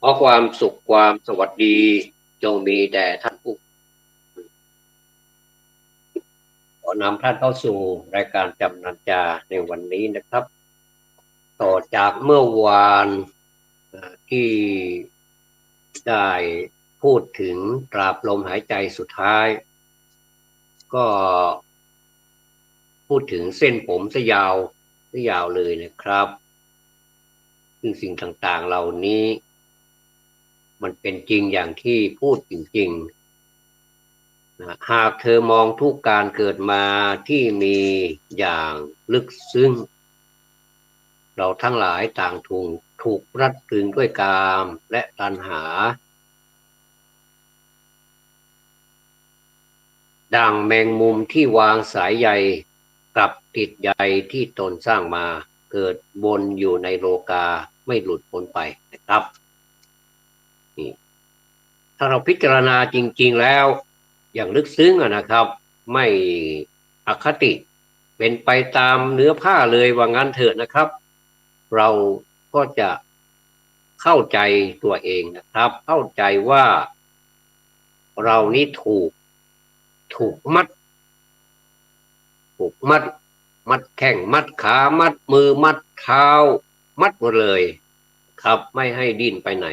ขอความสุขความสวัสดีจงมีแด่ท่านผู้ขอนำท่านเข้าสู่รายการจำนันจาในวันนี้นะครับต่อจากเมื่อวานที่ได้พูดถึงตราบลมหายใจสุดท้ายก็พูดถึงเส้นผมซะยาวเลยนะครับซึ่งสิ่งต่างๆเหล่านี้มันเป็นจริงอย่างที่พูดจริงๆหากเธอมองทุกการเกิดมาที่มีอย่างลึกซึ้ง เราทั้งหลายต่างถูกรัดรึงด้วยกามและตัณหาดังแมงมุมที่วางสายใยกับติดใยที่ตนสร้างมาเกิดวนอยู่ในโลกาไม่หลุดพ้นไปนะครับนี่ถ้าเราพิจารณาจริงๆแล้วอย่างลึกซึ้งนะครับไม่อคติเป็นไปตามเนื้อผ้าเลยว่างั้นเถอะนะครับเราก็จะเข้าใจตัวเองนะครับเข้าใจว่าเรานี่ถูกมัดมัดแข้งมัดขามัดมือมัดเท้ามัดหมดเลยครับไม่ให้ดิ้นไปไหน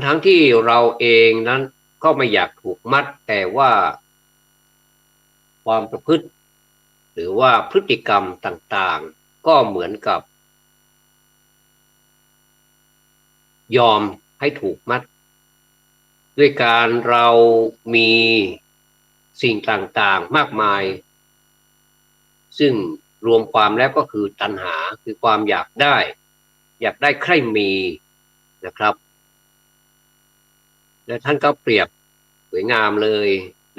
ทั้งที่เราเองนั้นก็ไม่อยากถูกมัดแต่ว่าความประพฤติหรือว่าพฤติกรรมต่างๆก็เหมือนกับยอมให้ถูกมัดด้วยการเรามีสิ่งต่างๆมากมายซึ่งรวมความแล้วก็คือตัณหาคือความอยากได้ใคร่มีนะครับและท่านก็เปรียบสวยงามเลย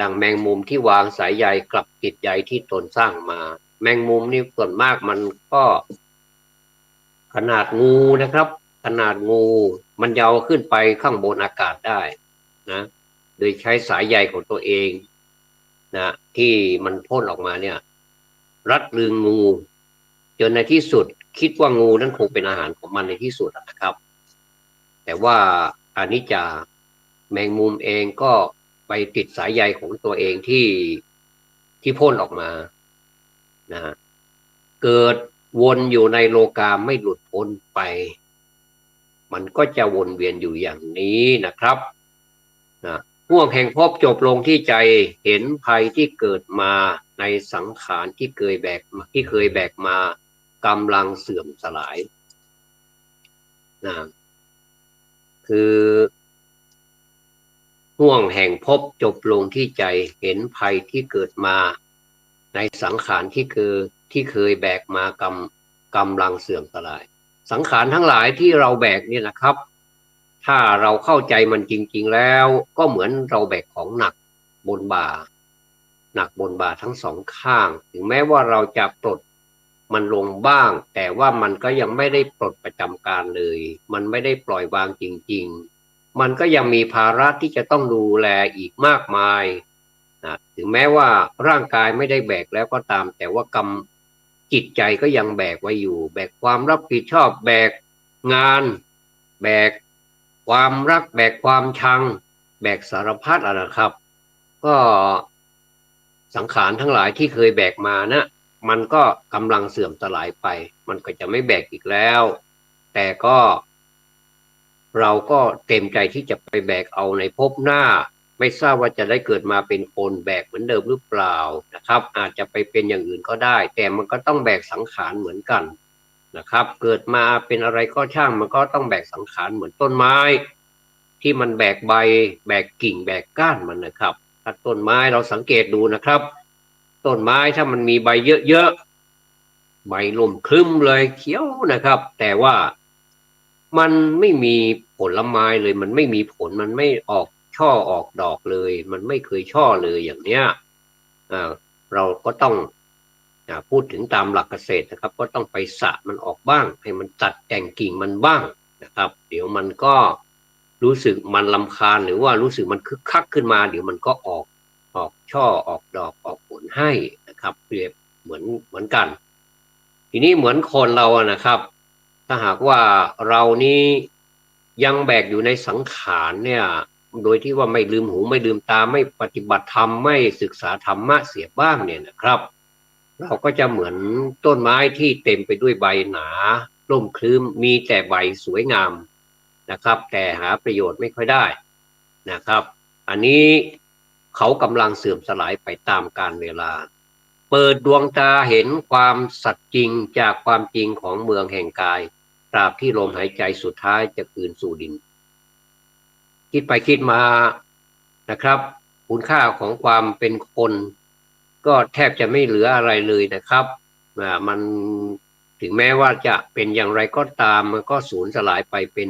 ดังแมงมุมที่วางสายใยกลับติดใยที่ตนสร้างมาแมงมุมนี่ส่วนมากมันก็ขนาดงูนะครับขนาดงูมันยาวขึ้นไปข้างบนอากาศได้นะโดยใช้สายใยของตัวเองนะที่มันพ่นออกมาเนี่ยรัดรึงงูจนในที่สุดคิดว่างูนั้นคงเป็นอาหารของมันในที่สุดนะครับแต่ว่าอานิจจาแมงมุมเองก็ไปติดสายใยของตัวเองที่พ่นออกมานะเกิดวนอยู่ในโลกาไม่หลุดพ้นไปมันก็จะวนเวียนอยู่อย่างนี้นะครับนะห่วงแห่งภพจบลงที่ใจเห็นภัยที่เกิดมาในสังขารที่เคยแบกมากำลังเสื่อมสลายนะคือห่วงแห่งภพจบลงที่ใจเห็นภัยที่เกิดมาในสังขารที่เคยแบกมากำลังเสื่อมสลายสังขารทั้งหลายที่เราแบกเนี่ยนะครับถ้าเราเข้าใจมันจริงๆแล้วก็เหมือนเราแบกของหนักบนบ่าหนักบนบ่าทั้งสองข้างถึงแม้ว่าเราจะปลดมันลงบ้างแต่ว่ามันก็ยังไม่ได้ปลดประจำการเลยมันไม่ได้ปล่อยวางจริงๆมันก็ยังมีภาระที่จะต้องดูแลอีกมากมายนะถึงแม้ว่าร่างกายไม่ได้แบกแล้วก็ตามแต่ว่ากรรมจิตใจก็ยังแบกไว้อยู่แบกความรับผิดชอบแบกงานแบกความรักแบกความชังแบกสารพัดนะครับก็สังขารทั้งหลายที่เคยแบกมานะมันก็กำลังเสื่อมสลายไปมันก็จะไม่แบกอีกแล้วแต่ก็เราก็เต็มใจที่จะไปแบกเอาในภพหน้าไม่ทราบว่าจะได้เกิดมาเป็นคนแบกเหมือนเดิมหรือเปล่านะครับอาจจะไปเป็นอย่างอื่นก็ได้แต่มันก็ต้องแบกสังขารเหมือนกันนะครับเกิดมาเป็นอะไรก็ช่างมันก็ต้องแบกสังขารเหมือนต้นไม้ที่มันแบกใบแบกกิ่งแบกก้านมันนะครับถ้าต้นไม้เราสังเกตดูนะครับต้นไม้ถ้ามันมีใบเยอะๆใบล่มคลึ้มเลยเขียวนะครับแต่ว่ามันไม่มีผลไม้เลยมันไม่มีผลมันไม่ออกช่อออกดอกเลยมันไม่เคยช่อเลยอย่างเนี้ยเราก็ต้องพูดถึงตามหลักเกษตรนะครับก็ต้องไปสระมันออกบ้างให้มันตัดแต่งกิ่งมันบ้างนะครับเดี๋ยวมันก็รู้สึกมันรำคาญหรือว่ารู้สึกมันคึกคักขึ้นมาเดี๋ยวมันก็ออกช่อออกดอกออกผลให้นะครับเปรียบเหมือนกันทีนี้เหมือนคนเรานะครับถ้าหากว่าเรานี้ ยังแบกอยู่ในสังขารเนี่ยโดยที่ว่าไม่ลืมหูไม่ลืมตาไม่ปฏิบัติธรรมไม่ศึกษาธรรมะเสียบ้างเนี่ยนะครับเราก็จะเหมือนต้นไม้ที่เต็มไปด้วยใบหนาร่มครึ้มมีแต่ใบสวยงามนะครับแต่หาประโยชน์ไม่ค่อยได้นะครับอันนี้เขากำลังเสื่อมสลายไปตามกาลเวลาเปิดดวงตาเห็นความสัตย์จริงจากความจริงของเมืองแห่งกายตราบที่ลมหายใจสุดท้ายจะคืนสู่ดินคิดไปคิดมานะครับคุณค่าของความเป็นคนก็แทบจะไม่เหลืออะไรเลยนะครับมันถึงแม้ว่าจะเป็นอย่างไรก็ตามมันก็สูญสลายไปเป็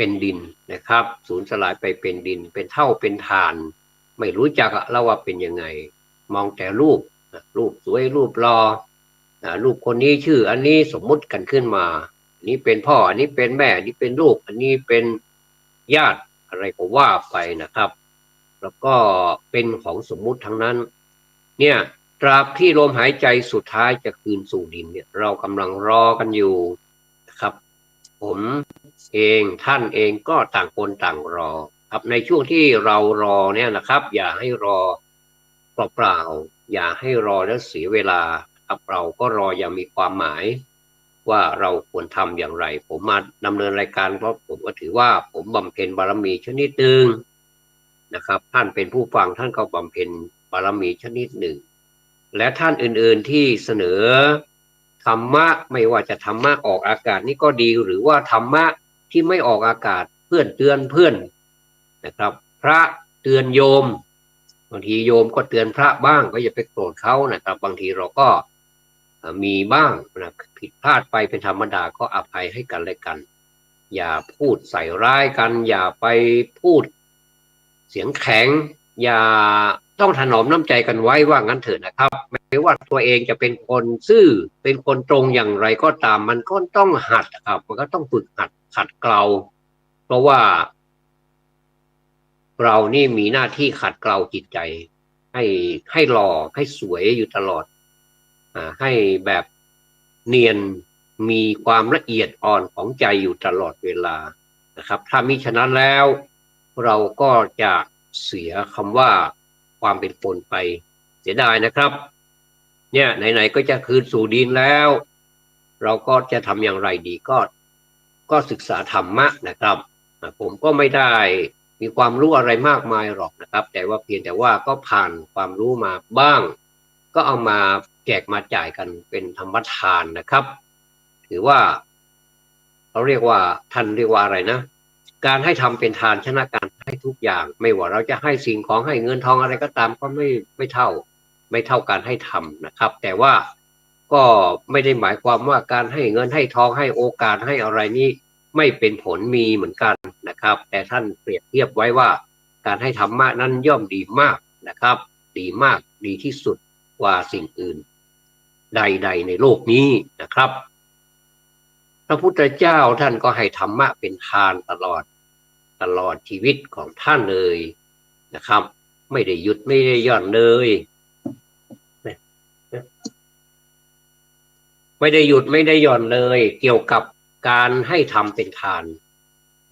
นดินนะครับสูญสลายไปเป็นดินเป็นเท่าเป็นฐานไม่รู้จักแล้วว่าเป็นยังไงมองแต่รูปสวยรูปหล่อรูปคนนี้ชื่ออันนี้สมมุติกันขึ้นมาอันนี้เป็นพ่ออันนี้เป็นแม่อันนี้เป็นลูกอันนี้เป็นญาติอะไรก็ว่าไปนะครับแล้วก็เป็นของสมมุติทั้งนั้นเนี่ยตราบที่ลมหายใจสุดท้ายจะคืนสู่ดินเนี่ยเรากำลังรอกันอยู่นะครับผมเองท่านเองก็ต่างคนต่างรอครับในช่วงที่เรารอเนี่ยนะครับอย่าให้รอเปล่าๆอย่าให้รอแล้วเสียเวลาครับเราก็รออย่างมีความหมายว่าเราควรทำอย่างไรผมมาดำเนินรายการเพราะผมก็ถือว่าผมบำเพ็ญบารมีชนิดหนึ่งนะครับท่านเป็นผู้ฟังท่านก็บำเพ็ญบารมีชนิดหนึ่งและท่านอื่นๆที่เสนอธรรมะไม่ว่าจะธรรมะออกอากาศนี่ก็ดีหรือว่าธรรมะที่ไม่ออกอากาศเพื่อนเตือนเพื่อนนะครับพระเตือนโยมบางทีโยมก็เตือนพระบ้างก็อย่าไปโกรธเขานะครับบางทีเราก็มีบ้างนะผิดพลาดไปเป็นธรรมดาก็อภัยให้กันและกันอย่าพูดใส่ร้ายกันอย่าไปพูดเสียงแข็งอย่าต้องถนอมน้ำใจกันไว้ว่างั้นเถอะนะครับไม่ว่าตัวเองจะเป็นคนซื่อเป็นคนตรงอย่างไรก็ตามมันก็ต้องหัดครับมันก็ต้องฝึกหัดขัดเกลาเพราะว่าเรานี่มีหน้าที่ขัดเกลาจิตใจให้ให้หล่อให้สวยอยู่ตลอดให้แบบเนียนมีความละเอียดอ่อนของใจอยู่ตลอดเวลานะครับถ้ามิฉะนั้นแล้วเราก็จะเสียคำว่าความเป็นคนไปเสียดายนะครับเนี่ยไหนๆก็จะคืนสู่ดินแล้วเราก็จะทำอย่างไรดีก็ศึกษาธรรมะนะครับผมก็ไม่ได้มีความรู้อะไรมากมายหรอกนะครับแต่ว่าเพียงแต่ว่าก็ผ่านความรู้มาบ้างก็เอามาแจกมาจ่ายกันเป็นธรรมทานนะครับถือว่าเขาเรียกว่าท่านเรียกว่าอะไรนะการให้ทำเป็นทานชนะการให้ทุกอย่างไม่ว่าเราจะให้สิ่งของให้เงินทองอะไรก็ตามก็ไม่เท่าการให้ทำนะครับแต่ว่าก็ไม่ได้หมายความว่าการให้เงินให้ทองให้โอกาสให้อะไรนี้ไม่เป็นผลมีเหมือนกันนะครับแต่ท่านเปรียบเทียบไว้ว่าการให้ธรรมะนั้นย่อมดีมากนะครับดีมากดีที่สุดกว่าสิ่งอื่นใดๆในโลกนี้นะครับพระพุทธเจ้าท่านก็ให้ธรรมะเป็นทานตลอดชีวิตของท่านเลยนะครับไม่ได้หยุดไม่ได้หย่อนเลยไม่ได้หยุดไม่ได้หย่อนเลยเกี่ยวกับการให้ทำเป็นทาน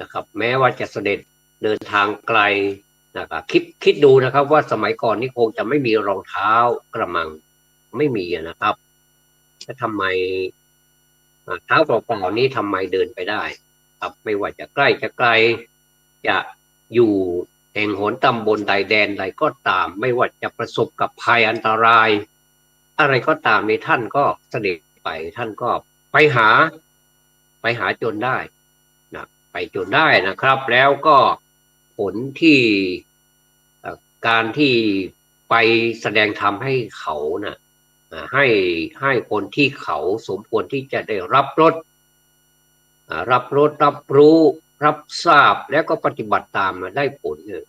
นะครับแม้ว่าจะเสด็จเดินทางไกลนะครับคิดดูนะครับว่าสมัยก่อนนี่คงจะไม่มีรองเท้ากระมังไม่มีนะครับแต่ทำไมเท้าเปล่าๆนี้ทำไมเดินไปได้ครับไม่ว่าจะใกล้จะไกลจะอยู่แห่งหนตำบลใดแดนใดก็ตามไม่ว่าจะประสบกับภัยอันตรายอะไรก็ตามในท่านก็เสด็จไปท่านก็ไปหาจนได้นะไปจนได้นะครับแล้วก็ผลที่การที่ไปแสดงธรรมให้เขานะให้คนที่เขาสมควรที่จะได้รับรสรับรู้รับทราบแล้วก็ปฏิบัติตามมาได้ผลเนี่ย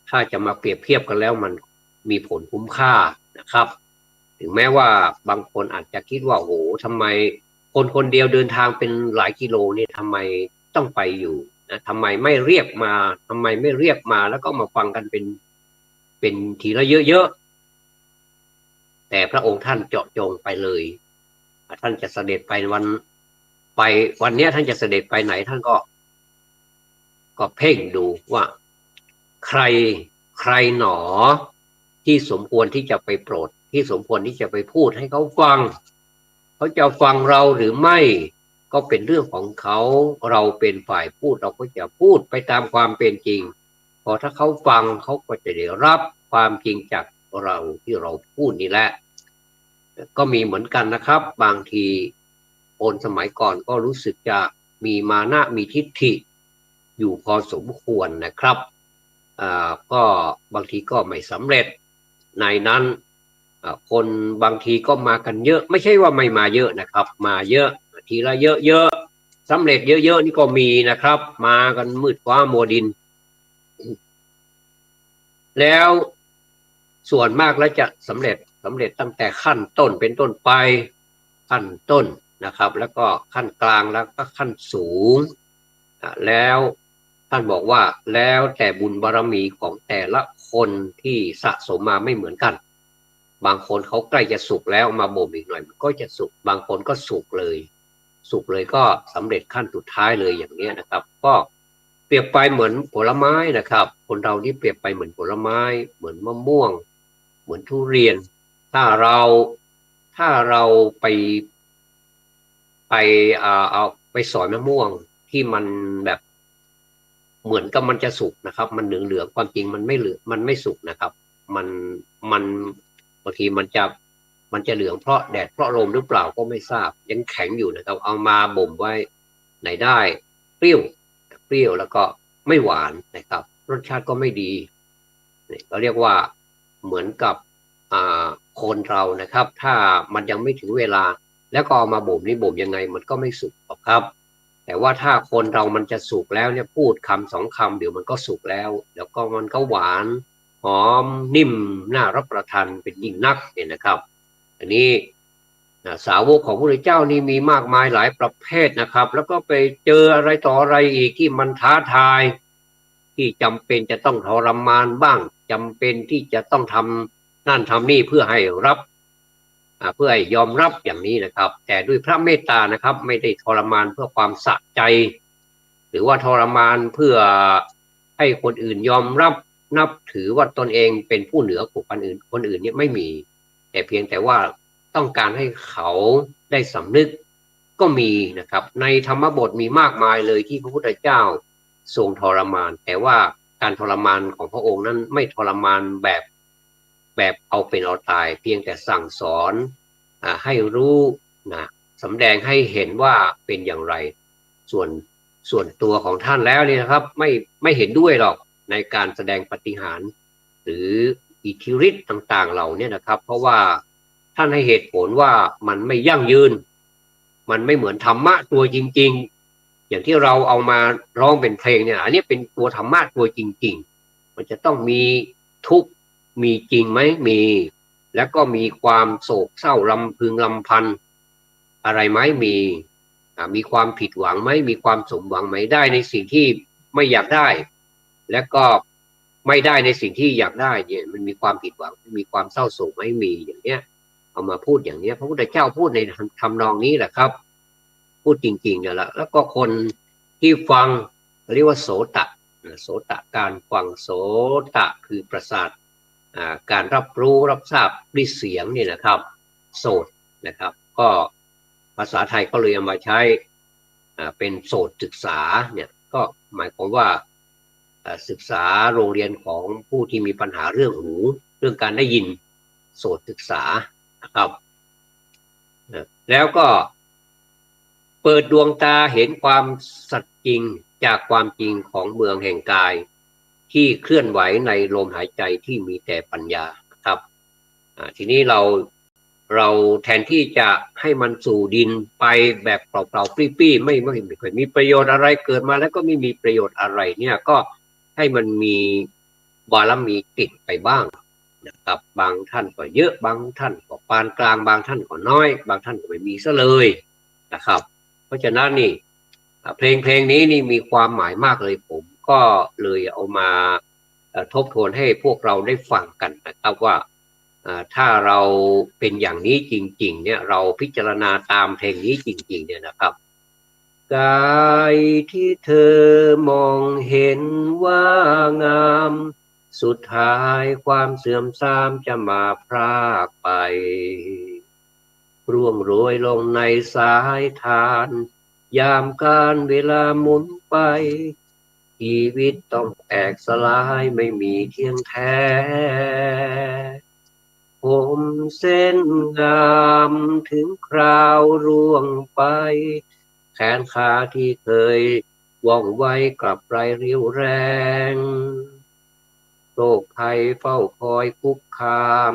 ถ้าจะมาเปรียบเทียบกันแล้วมันมีผลคุ้มค่านะครับถึงแม้ว่าบางคนอาจจะคิดว่าโอ้โหทำไมคนเดียวเดินทางเป็นหลายกิโลนี่ทำไมต้องไปอยู่นะทำไมไม่เรียกมาแล้วก็มาฟังกันเป็นทีละเยอะๆแต่พระองค์ท่านเจาะจงไปเลยท่านจะเสด็จไป ไปวันนี้ท่านจะเสด็จไปไหนท่านก็เพ่งดูว่าใครหนอที่สมควรที่จะไปโปรดที่สมควรที่จะไปพูดให้เขาฟังเขาจะฟังเราหรือไม่ก็เป็นเรื่องของเขาเราเป็นฝ่ายพูดเราก็จะพูดไปตามความเป็นจริงพอถ้าเขาฟังเขาก็จะได้รับความจริงจากเราที่เราพูดนี่แหละก็มีเหมือนกันนะครับบางทีคนสมัยก่อนก็รู้สึกจะมีมานะมีทิฏฐิอยู่พอสมควรนะครับก็บางทีก็ไม่สำเร็จในนั้นคนบางทีก็มากันเยอะไม่ใช่ว่าไม่มาเยอะนะครับมาเยอะทีละเยอะสำเร็จเยอะนี่ก็มีนะครับมากันมืดฟ้ามัวดินแล้วส่วนมากแล้วจะสำเร็จตั้งแต่ขั้นต้นเป็นต้นไปขั้นต้นนะครับแล้วก็ขั้นกลางแล้วก็ขั้นสูงแล้วท่านบอกว่าแล้วแต่บุญบารมีของแต่ละคนที่สะสมมาไม่เหมือนกันบางคนเขาใกล้จะสุกแล้วมาบ่มอีกหน่อยมันก็จะสุกบางคนก็สุกเลยก็สำเร็จขั้นสุดท้ายเลยอย่างนี้นะครับก็เปรียบไปเหมือนผลไม้นะครับคนเรานี่เปรียบไปเหมือนผลไม้เหมือนมะม่วงเหมือนทุเรียนถ้าเราไปเอาไปสอยมะม่วงที่มันแบบเหมือนกับมันจะสุกนะครับมันเหลืองความจริงมันไม่เหลืองมันไม่สุกนะครับมันบางทีมันจะเหลืองเพราะแดดเพราะลมหรือเปล่าก็ไม่ทราบยังแข็งอยู่นะครับเอามาบ่มไว้ไหนได้เปรี้ยวแล้วก็ไม่หวานนะครับรสชาติก็ไม่ดีนี่ก็เรียกว่าเหมือนกับคนเรานะครับถ้ามันยังไม่ถึงเวลาแล้วก็เอามาบ่มนี่บ่มยังไงมันก็ไม่สุกหรอกครับแต่ว่าถ้าคนเรามันจะสุกแล้วเนี่ยพูดคำสองคำเดี๋ยวมันก็สุกแล้วก็มันก็หวานหอมนิ่มน่ารับประทานเป็นยิ่งนักเนี่ยนะครับอันนี้สาวกของพระพุทธเจ้านี่มีมากมายหลายประเภทนะครับแล้วก็ไปเจออะไรต่ออะไรอีกที่มันท้าทายที่จำเป็นจะต้องทรมานบ้างจำเป็นที่จะต้องทำนั่นทำนี่เพื่อให้รับเพื่อให้ยอมรับอย่างนี้นะครับแต่ด้วยพระเมตตานะครับไม่ได้ทรมานเพื่อความสะใจหรือว่าทรมานเพื่อให้คนอื่นยอมรับนับถือว่าตนเองเป็นผู้เหนือกว่าคนอื่นเนี่ยไม่มีแต่เพียงแต่ว่าต้องการให้เขาได้สำนึกก็มีนะครับในธรรมบทมีมากมายเลยที่พระพุทธเจ้าทรงทรมานแต่ว่าการทรมานของพระองค์นั้นไม่ทรมานแบบเอาเป็นเอาตายเพียงแต่สั่งสอนให้รู้นะสำแดงให้เห็นว่าเป็นอย่างไรส่วนตัวของท่านแล้วเนี่ยนะครับไม่เห็นด้วยหรอกในการแสดงปาฏิหาริย์หรืออิทธิฤทธิ์ต่างๆเหล่านี้นะครับเพราะว่าท่านให้เหตุผลว่ามันไม่ยั่งยืนมันไม่เหมือนธรรมะตัวจริงๆอย่างที่เราเอามาร้องเป็นเพลงเนี่ยอันนี้เป็นตัวธรรมะตัวจริงๆมันจะต้องมีทุกข์มีจริงไหมมีแล้วก็มีความโศกเศร้าลำพึงลำพันอะไรไหมมีความผิดหวังไหมมีความสมหวังไหมได้ในสิ่งที่ไม่อยากได้และก็ไม่ได้ในสิ่งที่อยากได้เนี่ยมันมีความผิดหวังมีความเศร้าโศกไหมมีอย่างเนี้ยเอามาพูดอย่างเนี้ยพระพุทธเจ้าพูดในทำนองนี้แหละครับพูดจริงๆเนี่ยแหละแล้วก็คนที่ฟังเรียกว่าโสตะการฟังโสตะคือประสาทการรับรู้รับทราบด้วยเสียงนี่นะครับโสตนะครับก็ภาษาไทยก็เลยเอามาใช้เป็นโสตศึกษาเนี่ยก็หมายความว่าศึกษาโรงเรียนของผู้ที่มีปัญหาเรื่องหูเรื่องการได้ยินโสตศึกษานะครับแล้วก็เปิดดวงตาเห็นความสัตย์จริงจากความจริงของเมืองแห่งกายที่เคลื่อนไหวในลมหายใจที่มีแต่ปัญญาครับทีนี้เราแทนที่จะให้มันสู่ดินไปแบบเปล่าๆปรี้ๆไม่เคยมีประโยชน์อะไรเกิดมาแล้วก็ไม่มีประโยชน์อะไรเนี่ยก็ให้มันมีบารมีติดไปบ้างนะครับบางท่านก็เยอะบางท่านก็ปานกลางบางท่านก็น้อยบางท่านก็ไม่มีซะเลยนะครับเพราะฉะนั้นนี่เพลงนี้นี่มีความหมายมากเลยผมก็เลยเอามาทบทวนให้พวกเราได้ฟังกันนะครับว่าถ้าเราเป็นอย่างนี้จริงๆเนี่ยเราพิจารณาตามเพลงนี้จริงๆเนี่ยนะครับ กายที่เธอมองเห็นว่างามสุดท้ายความเสื่อมทรามจะมาพรากไปร่วงโรยลงในสายทานยามการเวลาหมุนไปชีวิตต้องแตกสลายไม่มีเที่ยงแท้ผมเส้นงามถึงคราวร่วงไปแขนขาที่เคยว่องไวกลับไรเรียวแรงโรคภัยเฝ้าคอยคุกคาม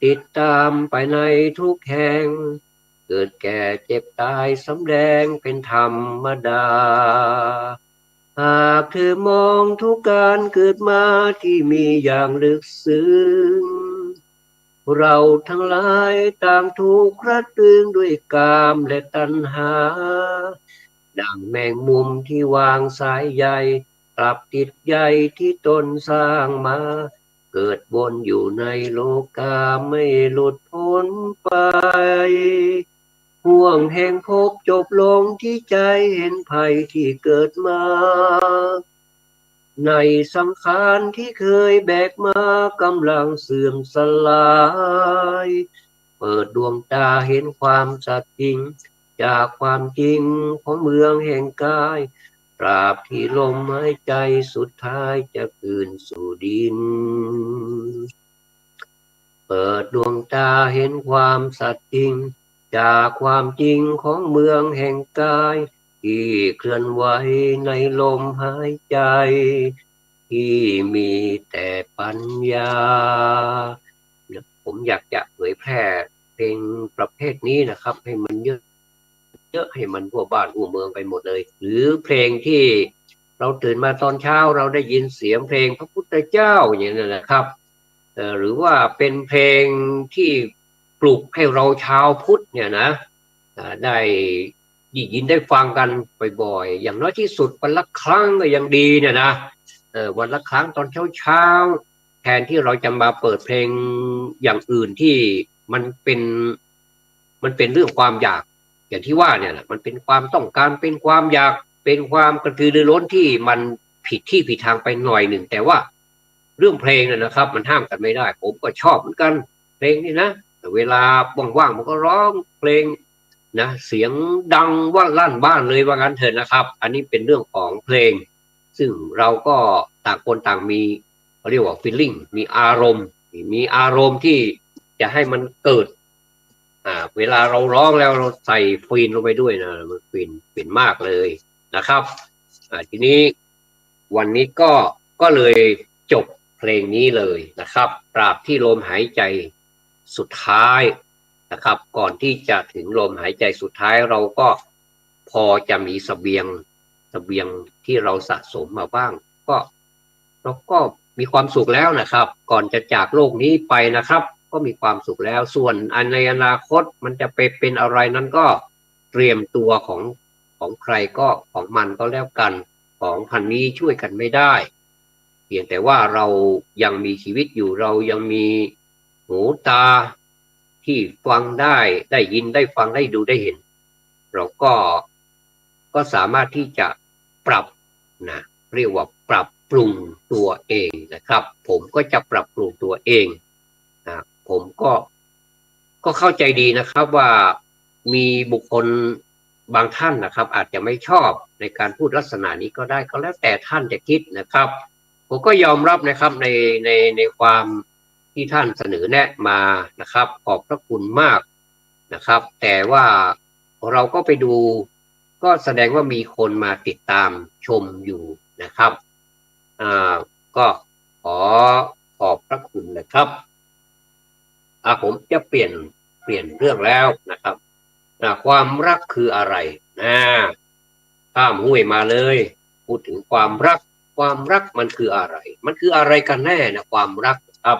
ติดตามไปในทุกแห่งเกิดแก่เจ็บตายสำแดงเป็นธรรมดาหากเธอมองทุกการเกิดมาที่มีอย่างลึกซึ้งเราทั้งหลายต่างถูกรัดรึงด้วยกามและตัณหาดังแมงมุมที่วางสายใยกลับติดใยที่ตนสร้างมาเกิดวนอยู่ในโลกาไม่หลุดพ้นไปห่วงแห่งภพจบลงที่ใจเห็นภัยที่เกิดมาในสังขารที่เคยแบกมากำลังเสื่อมสลายเปิดดวงตาเห็นความสัตย์จริงจากความจริงของเมืองแห่งกายตราบที่ลมหายใจสุดท้ายจะคืนสู่ดินเปิดดวงตาเห็นความสัตย์จริงจากความจริงของเมืองแห่งกายที่เคลื่อนไหวในลมหายใจที่มีแต่ปัญญาผมอยากจะเผยแพร่เพลงประเภทนี้นะครับให้มันเยอะให้มันทั่วบ้านทั่วเมืองไปหมดเลยหรือเพลงที่เราตื่นมาตอนเช้าเราได้ยินเสียงเพลงพระพุทธเจ้าอย่างนั้นนะครับหรือว่าเป็นเพลงที่ปลุกให้เราชาวพุทธเนี่ยนะได้ยินได้ฟังกันบ่อยๆอย่างน้อยที่สุดวันละครั้งก็ยังดีเนี่ยนะวันละครั้งตอนเช้าแทนที่เราจะมาเปิดเพลงอย่างอื่นที่มันเป็นเรื่องความอยากอย่างที่ว่าเนี่ยนะมันเป็นความต้องการเป็นความอยากเป็นความกระตือรือร้นที่มันผิดที่ผิดทางไปหน่อยหนึ่งแต่ว่าเรื่องเพลงนะครับมันห้ามกันไม่ได้ผมก็ชอบเหมือนกันเพลงนี่นะแต่เวลาว่างๆมันก็ร้องเพลงนะเสียงดังว่าลั่นบ้านเลยว่างั้นเถอะนะครับอันนี้เป็นเรื่องของเพลงซึ่งเราก็ต่างคนต่างมีเขาเรียกว่า feeling มีอารมณ์ที่จะให้มันเกิดเวลาเราร้องแล้วเราใส่ฟินลงไปด้วยนะมันฟินมากเลยนะครับทีนี้วันนี้ก็เลยจบเพลงนี้เลยนะครับตราบที่ลมหายใจสุดท้ายนะครับก่อนที่จะถึงลมหายใจสุดท้ายเราก็พอจะมีเสบียงที่เราสะสมมาบ้างก็เราก็มีความสุขแล้วนะครับก่อนจะจากโลกนี้ไปนะครับก็มีความสุขแล้วส่วนในอนาคตมันจะไปเป็นอะไรนั้นก็เตรียมตัวของใครก็ของมันก็แล้วกันของพันนี้ช่วยกันไม่ได้เพียงแต่ว่าเรายังมีชีวิตอยู่เรายังมีหูตาที่ฟังได้ยินได้ฟังได้ดูได้เห็นเราก็สามารถที่จะปรับนะเรียกว่าปรับปรุงตัวเองนะครับผมก็จะปรับปรุงตัวเองนะผมก็เข้าใจดีนะครับว่ามีบุคคลบางท่านนะครับอาจจะไม่ชอบในการพูดลักษณะนี้ก็ได้ก็แล้วแต่ท่านจะคิดนะครับผมก็ยอมรับนะครับในความที่ท่านเสนอแนะมานะครับขอบพระคุณมากนะครับแต่ว่าเราก็ไปดูก็แสดงว่ามีคนมาติดตามชมอยู่นะครับก็ขอบพระคุณนะครับผมจะเปลี่ยนเรื่องแล้วนะครับความรักคืออะไรข้ามห้วยมาเลยพูดถึงความรักมันคืออะไรกันแน่นะความรักครับ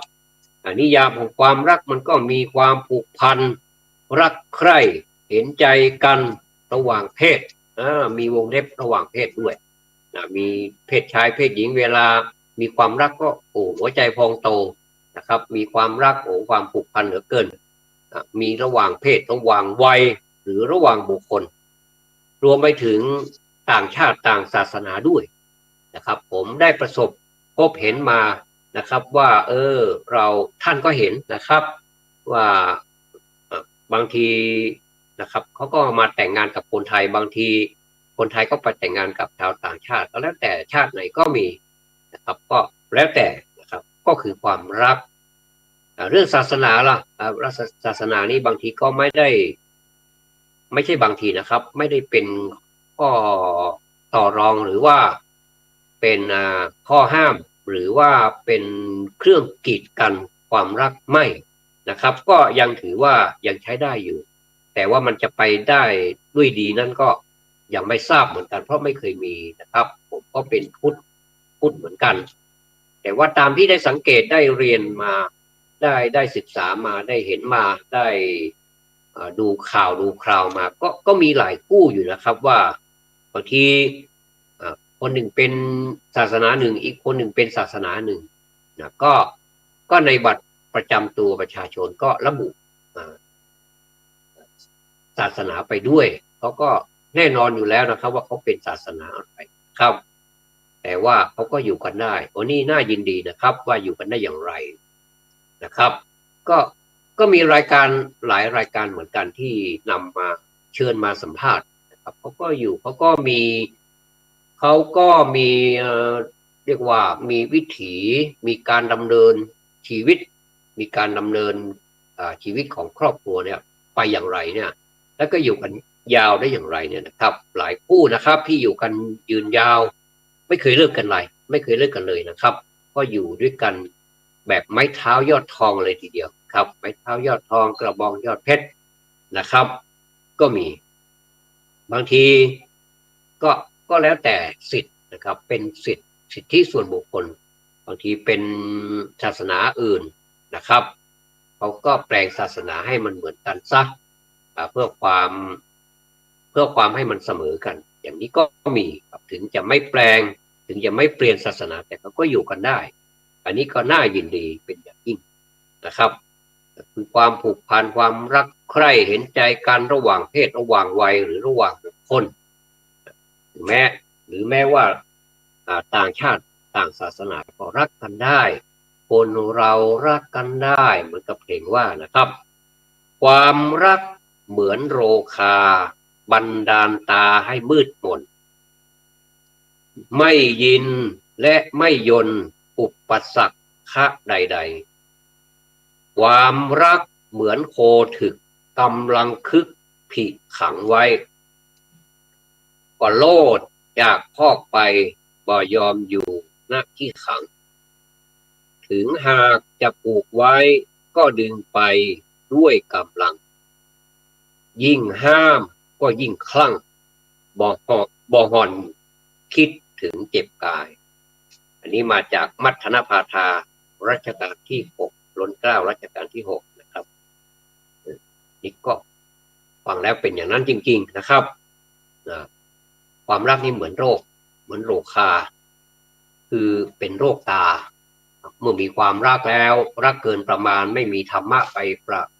นิยามของความรักมันก็มีความผูกพันรักใคร่เห็นใจกันระหว่างเพศมีวงเล็บระหว่างเพศด้วยมีเพศชายเพศหญิงเวลามีความรักก็หัวใจพองโตนะครับมีความรักความผูกพันเหลือเกินมีระหว่างเพศระหว่างวัยหรือระหว่างบุคคล รวมไปถึงต่างชาติต่างศาสนาด้วยนะครับผมได้ประสบพบเห็นมานะครับว่าเราท่านก็เห็นนะครับว่าบางทีนะครับเขาก็มาแต่งงานกับคนไทยบางทีคนไทยก็ไปแต่งงานกับชาวต่างชาติก็แล้วแต่ชาติไหนก็มีนะครับก็แล้วแต่นะครับก็คือความรักเรื่องศาสนาล่ะศาสนานี้บางทีก็ไม่ใช่บางทีนะครับไม่ได้เป็นข้อต่อรองหรือว่าเป็นข้อห้ามหรือว่าเป็นเครื่องกีดกันความรักไม่นะครับก็ยังถือว่ายังใช้ได้อยู่แต่ว่ามันจะไปได้ด้วยดีนั่นก็ยังไม่ทราบเหมือนกันเพราะไม่เคยมีนะครับผมก็เป็นพุทธเหมือนกันแต่ว่าตามที่ได้สังเกตได้เรียนมาได้ศึกษามาได้เห็นมาได้ดูข่าวดูคราวมาก็มีหลายคู่อยู่นะครับว่าบางทีคนหนึ่งเป็นศาสนาหนึ่งอีกคนหนึ่งเป็นศาสนาหนึ่งนะก็ในบัตรประจำตัวประชาชนก็ระบุศาสนาไปด้วยเขาก็แน่นอนอยู่แล้วนะครับว่าเขาเป็นศาสนาอะไรครับแต่ว่าเขาก็อยู่กันได้โอ้นี่น่ายินดีนะครับว่าอยู่กันได้อย่างไรนะครับก็มีรายการหลายรายการเหมือนกันที่นำมาเชิญมาสัมภาษณ์นะครับเขาก็มีเรียกว่ามีวิถีมีการดำเนินชีวิตมีการดำเนินชีวิตของครอบครัวเนี่ยไปอย่างไรเนี่ยแล้วก็อยู่กันยาวได้อย่างไรเนี่ยนะครับหลายคู่นะครับที่อยู่กันยืนยาวไม่เคยเลิกกันเลยนะครับก็อยู่ด้วยกันแบบไม้เท้ายอดทองเลยทีเดียวครับไม้เท้ายอดทองกระบองยอดเพชรนะครับก็มีบางทีก็แล้วแต่สิทธิ์นะครับเป็นสิทธิส่วนบุคคลบางทีเป็นศาสนาอื่นนะครับเขาก็แปลงศาสนาให้มันเหมือนกันซะเพื่อความให้มันเสมอกันอย่างนี้ก็มีถึงจะไม่แปลงถึงจะไม่เปลี่ยนศาสนาแต่ก็อยู่กันได้อันนี้ก็น่ายินดีเป็นอย่างยิ่งนะครับคือความผูกพันความรักใคร่เห็นใจกันระหว่างเพศระหว่างวัยหรือระหว่างบุคคลหรือแม้ว่าต่างชาติต่างศาสนาก็รักกันได้คนเรารักกันได้เหมือนกับเพลงว่านะครับความรักเหมือนโรคาบันดาลตาให้มืดมนไม่ยินและไม่ยนอุปสรรคใดๆความรักเหมือนโคถึกกำลังคึกผิขังไว้ก็โลดจากพอกไปบ่ยอมอยู่ณที่ขังถึงหากจะปลูกไว้ก็ดึงไปด้วยกำลังยิ่งห้ามก็ยิ่งคลั่งบ่หอนคิดถึงเจ็บกายอันนี้มาจากมัทธนภาทารัชกาลที่6ล้นเกล้ารัชกาลที่6นะครับนี่ก็ฟังแล้วเป็นอย่างนั้นจริงๆนะครับความรักนี่เหมือนโรคาคือเป็นโรคตาเมื่อมีความรักแล้วรักเกินประมาณไม่มีธรรมะไป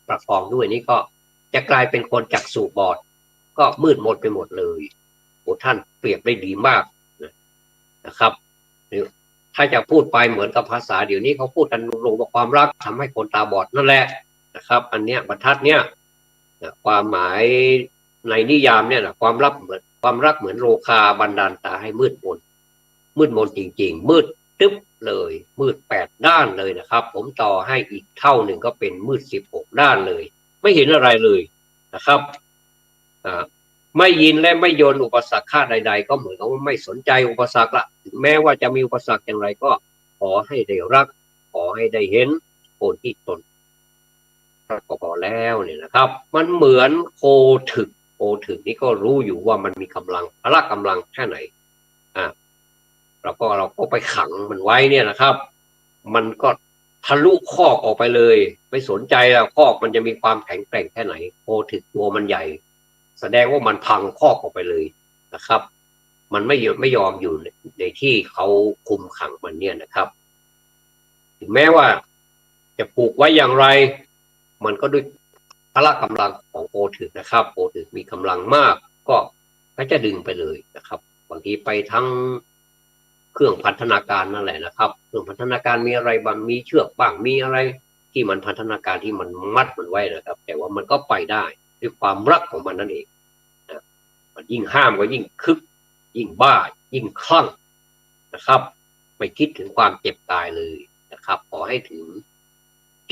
ประคองด้วยนี่ก็จะกลายเป็นคนจักษุบอดก็มืดมนไปหมดเลยโอ้ท่านเปรียบได้ดีมากนะครับถ้าจะพูดไปเหมือนกับภาษาเดี๋ยวนี้เขาพูดกันลงว่าความรักทำให้คนตาบอดนั่นแหละนะครับอันเนี้ยบรรทัดเนี้ยความหมายในนิยามเนี่ยนะความรักเหมือนโรคาบันดาลตาให้มืดมนจริงๆมืดตึ๊บเลยมืด8ด้านเลยนะครับผมต่อให้อีกเท่าหนึ่งก็เป็นมืด16ด้านเลยไม่เห็นอะไรเลยนะครับไม่ยินและไม่โยนอุปสรรคใดๆก็เหมือนกับว่าไม่สนใจอุปสรรคละถึงแม้ว่าจะมีอุปสรรคอย่างไรก็ขอให้ได้รักขอให้ได้เห็นคนที่ตนก็พอแล้วเนี่ยนะครับมันเหมือนโคถึกนี่ก็รู้อยู่ว่ามันมีกำลังพละกำลังแค่ไหนเราก็ไปขังมันไว้เนี่ยนะครับมันก็ทะลุคอกออกไปเลยไม่สนใจแล้วคอกมันจะมีความแข็งแกร่งแค่ไหนโคถึกตัวมันใหญ่แสดงว่ามันพังคอกออกไปเลยนะครับมันไม่ยอมอยู่ในที่เขาคุมขังมันเนี่ยนะครับถึงแม้ว่าจะปลูกไว้อย่างไรมันก็ด้วยพละกำลังของโคถึกนะครับโคถึกมีกำลังมากก็ ก็จะดึงไปเลยนะครับบางทีไปทั้งเครื่องพันธนาการนั่นแหละนะครับเครื่องพันธนาการมีอะไรบางมีเชือกบ้างมีอะไรที่มันพันธนาการที่มันมัดมันไว้นะครับแต่ว่ามันก็ไปได้ด้วยความรักของมันนั่นเองนะมันยิ่งห้ามก็ยิ่งคึกยิ่งบ้ายิ่งคลั่งนะครับไม่คิดถึงความเจ็บตายเลยนะครับขอให้ถึง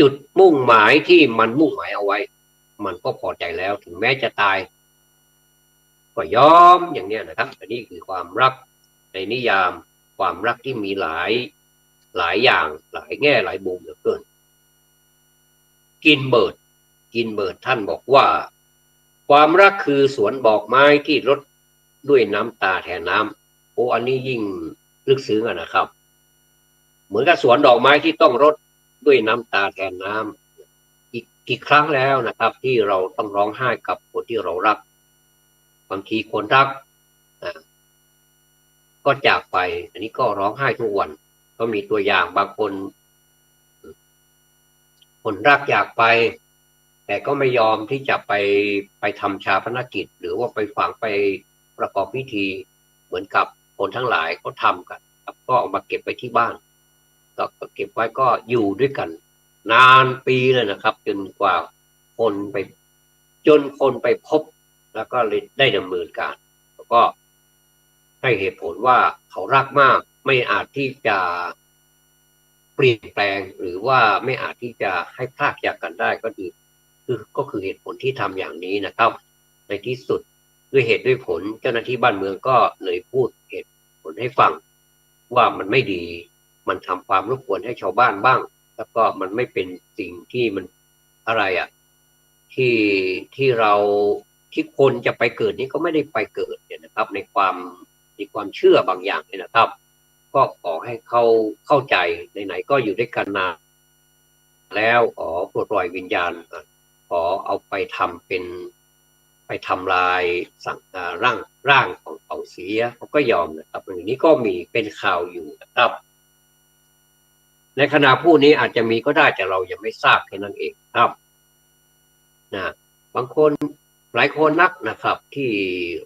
จุดมุ่งหมายที่มันมุ่งหมายเอาไว้มันก็พอใจแล้วถึงแม้จะตายก็ยอมอย่างเนี้ยนะครับอันนี้คือความรักในนิยามความรักที่มีหลายอย่างหลายแง่หลายมุมเหลือเกินกินเบิร์ดท่านบอกว่าความรักคือสวนดอกไม้ที่รดด้วยน้ำตาแทนน้ำโอ้อันนี้ยิ่งลึกซึ้งนะครับเหมือนกับสวนดอกไม้ที่ต้องรดด้วยน้ำตาแทนน้ำกี่ครั้งแล้วนะครับที่เราต้องร้องไห้กับคนที่เรารักบางทีคนรักก็จากไปอันนี้ก็ร้องไห้ทุกวันก็มีตัวอย่างบางคนรักจากไปแต่ก็ไม่ยอมที่จะไปทำชาปนกิจหรือว่าไปฝังไปประกอบพิธีเหมือนกับคนทั้งหลายเขาทำกันก็เอามาเก็บไว้ที่บ้านก็เก็บไว้ก็อยู่ด้วยกันนานปีเลยนะครับจนกว่าคนไปพบแล้วก็เลยได้ดำเนินการแล้วก็ให้เหตุผลว่าเขารักมากไม่อาจที่จะเปลี่ยนแปลงหรือว่าไม่อาจที่จะให้พลากจากกันได้ก็คือเหตุผลที่ทำอย่างนี้นะครับในที่สุดด้วยเหตุด้วยผลเจ้าหน้าที่บ้านเมืองก็เลยพูดเหตุผลให้ฟังว่ามันไม่ดีมันทำความรบกวนให้ชาวบ้านบ้างแล้วก็มันไม่เป็นสิ่งที่มันอะไรที่เราที่คนจะไปเกิดนี้ก็ไม่ได้ไปเกิดเนี่ยนะครับในความเชื่อบางอย่างเนี่ยนะครับก็ขอให้เขาเข้าใจไหนๆก็อยู่ด้วยกันนานแล้วขอปลดปล่อยวิญญาณขอเอาไปทำเป็นไปทำลายสั่งร่างของเสียเขาก็ยอมนะครับอย่างนี้ก็มีเป็นข่าวอยู่นะครับในขณะผู้นี้อาจจะมีก็ได้แต่เรายังไม่ทราบแค่นั้นเองครับนะบางคนหลายคนนักนะครับที่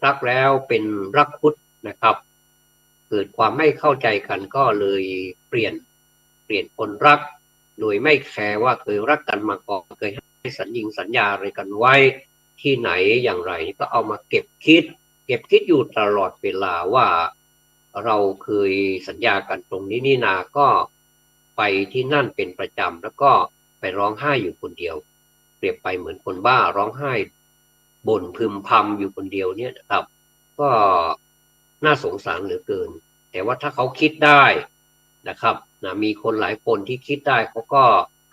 รักแล้วเป็นรักคุดนะครับเกิดความไม่เข้าใจกันก็เลยเปลี่ยนคนรักโดยไม่แคร์ว่าเคยรักกันมาก่อนเคยให้สัญญาอะไรกันไว้ที่ไหนอย่างไรก็เอามาเก็บคิดอยู่ตลอดเวลาว่าเราเคยสัญญากันตรงนี้นี่นาก็ไปที่นั่นเป็นประจำแล้วก็ไปร้องไห้อยู่คนเดียวเปรียบไปเหมือนคนบ้าร้องไห้บ่นพึมพำอยู่คนเดียวเนี่ยนะครับก็น่าสงสารเหลือเกินแต่ว่าถ้าเขาคิดได้นะครับมีคนหลายคนที่คิดได้เขาก็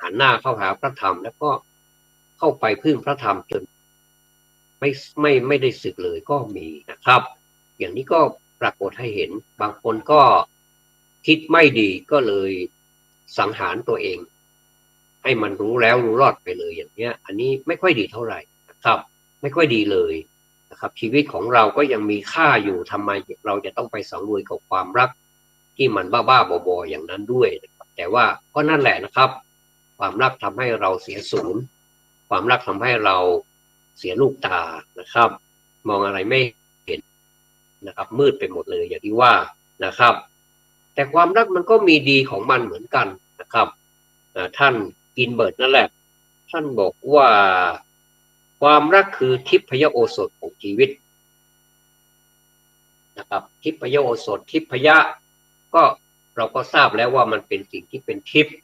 หันหน้าเข้าหาพระธรรมแล้วก็เข้าไปพึ่งพระธรรมจนไม่ได้สึกเลยก็มีนะครับอย่างนี้ก็ปรากฏให้เห็นบางคนก็คิดไม่ดีก็เลยสังหารตัวเองให้มันรู้แล้วรู้รอดไปเลยอย่างเนี้ยอันนี้ไม่ค่อยดีเท่าไหร่นะครับไม่ค่อยดีเลยนะครับชีวิตของเราก็ยังมีค่าอยู่ทำไมเราจะต้องไปสังเวยกับความรักที่มันบ้าๆบอๆอย่างนั้นด้วยแต่ว่าก็นั่นแหละนะครับความรักทำให้เราเสียศูนย์ความรักทำให้เราเสียลูกตานะครับมองอะไรไม่เห็นนะครับมืดไปหมดเลยอย่างที่ว่านะครับแต่ความรักมันก็มีดีของมันเหมือนกันนะครับท่านกินเบิร์ดนั่นแหละท่านบอกว่าความรักคือทิพยโอสถของชีวิตนะครับทิพยโอสถทิพยะก็เราก็ทราบแล้วว่ามันเป็นสิ่งที่เป็นทิพย์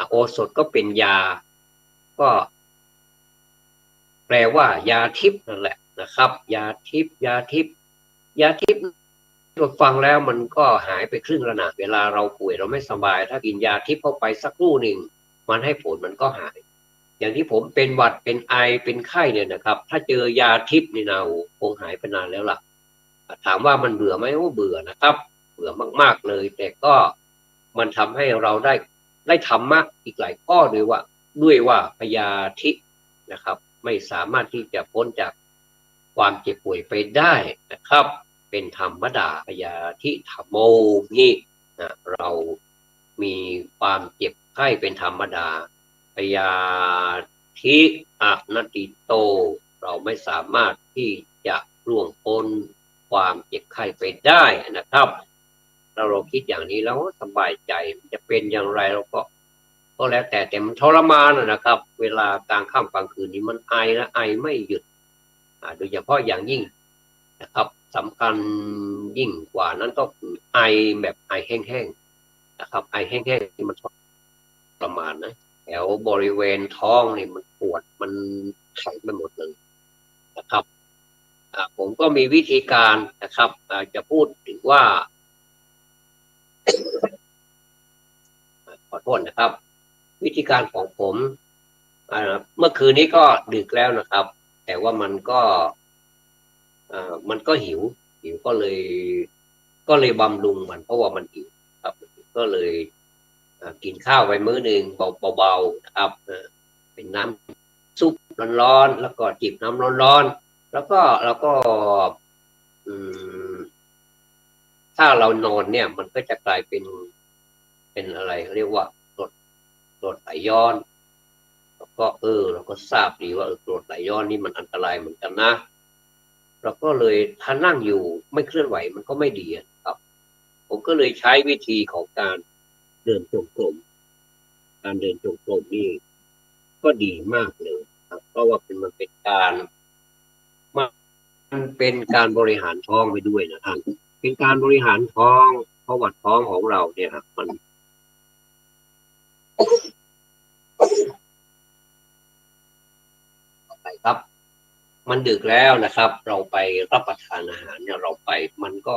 โอสถก็เป็นยาก็แปลว่ายาทิพย์นั่นแหละนะครับยาทิพย์ฟังแล้วมันก็หายไปครึ่งแล้วนะเวลาเราป่วยเราไม่สบายถ้ากินยาทิพย์เข้าไปสักครู่หนึ่งมันให้ผลมันก็หายอย่างที่ผมเป็นหวัดเป็นไอเป็นไข้เนี่ยนะครับถ้าเจอยาทิพย์นี่นะคงหายไปนานแล้วล่ะถามว่ามันเบื่อไหมโอ้เบื่อนะครับเบื่อมากๆเลยแต่ก็มันทำให้เราได้ธรรมะอีกหลายข้อด้วยว่าพยาธินะครับไม่สามารถที่จะพ้นจากความเจ็บป่วยไปได้นะครับเป็นธรรมดาพยาธิธรรมโมนี่นะเรามีความเจ็บไข้เป็นธรรมดาพยาธิอนัตติโตเราไม่สามารถที่จะ ล่วงพ้นความเจ็บไข้ไปได้นะครับเราคิดอย่างนี้แล้วสบายใจจะเป็นอย่างไรเราก็แล้วแต่มันทรมานนะครับเวลากลางค่ำกลางคืนนี้มันไอและไอไม่หยุดโดยเฉพาะอย่างยิ่งนะครับสำคัญยิ่งกว่านั้นก็คือไอแบบไอแห้งๆนะครับไอแห้งๆที่มันทรมานนะแถวบริเวณท้องนี่มันปวดมันแข็งไปหมดเลยนะครับผมก็มีวิธีการนะครับจะพูดถึงว่าขอโทษนะครับ วิธีการของผมเมื่อคืนนี้ก็ดึกแล้วนะครับ แต่ว่ามันก็หิวก็เลยบำรุงมันเพราะว่ามันหิวครับก็เลยกินข้าวไปมื้อหนึ่งเบาๆนะครับเป็นน้ำซุปร้อนๆแล้วก็จิบน้ำร้อนๆแล้วก็อืมถ้าเรานอนเนี่ยมันก็จะกลายเป็นอะไรเรียกว่ากรดไหลย้อนเราก็ทราบดีว่ากรดไหลย้อนนี่มันอันตรายเหมือนกันนะเราก็เลยถ้านั่งอยู่ไม่เคลื่อนไหวมันก็ไม่ดีครับผมก็เลยใช้วิธีของการเดินจงกรมการเดินจงกรมนี่ก็ดีมากเลยครับเพราะว่ามันเป็นการบริหารท้องไปด้วยนะครับเป็นการบริหารท้องเพราะว่าท้องของเราเนี่ยครับมันไปครับ มันดึกแล้วนะครับเราไปรับประทานอาหารเนี่ยเราไปมันก็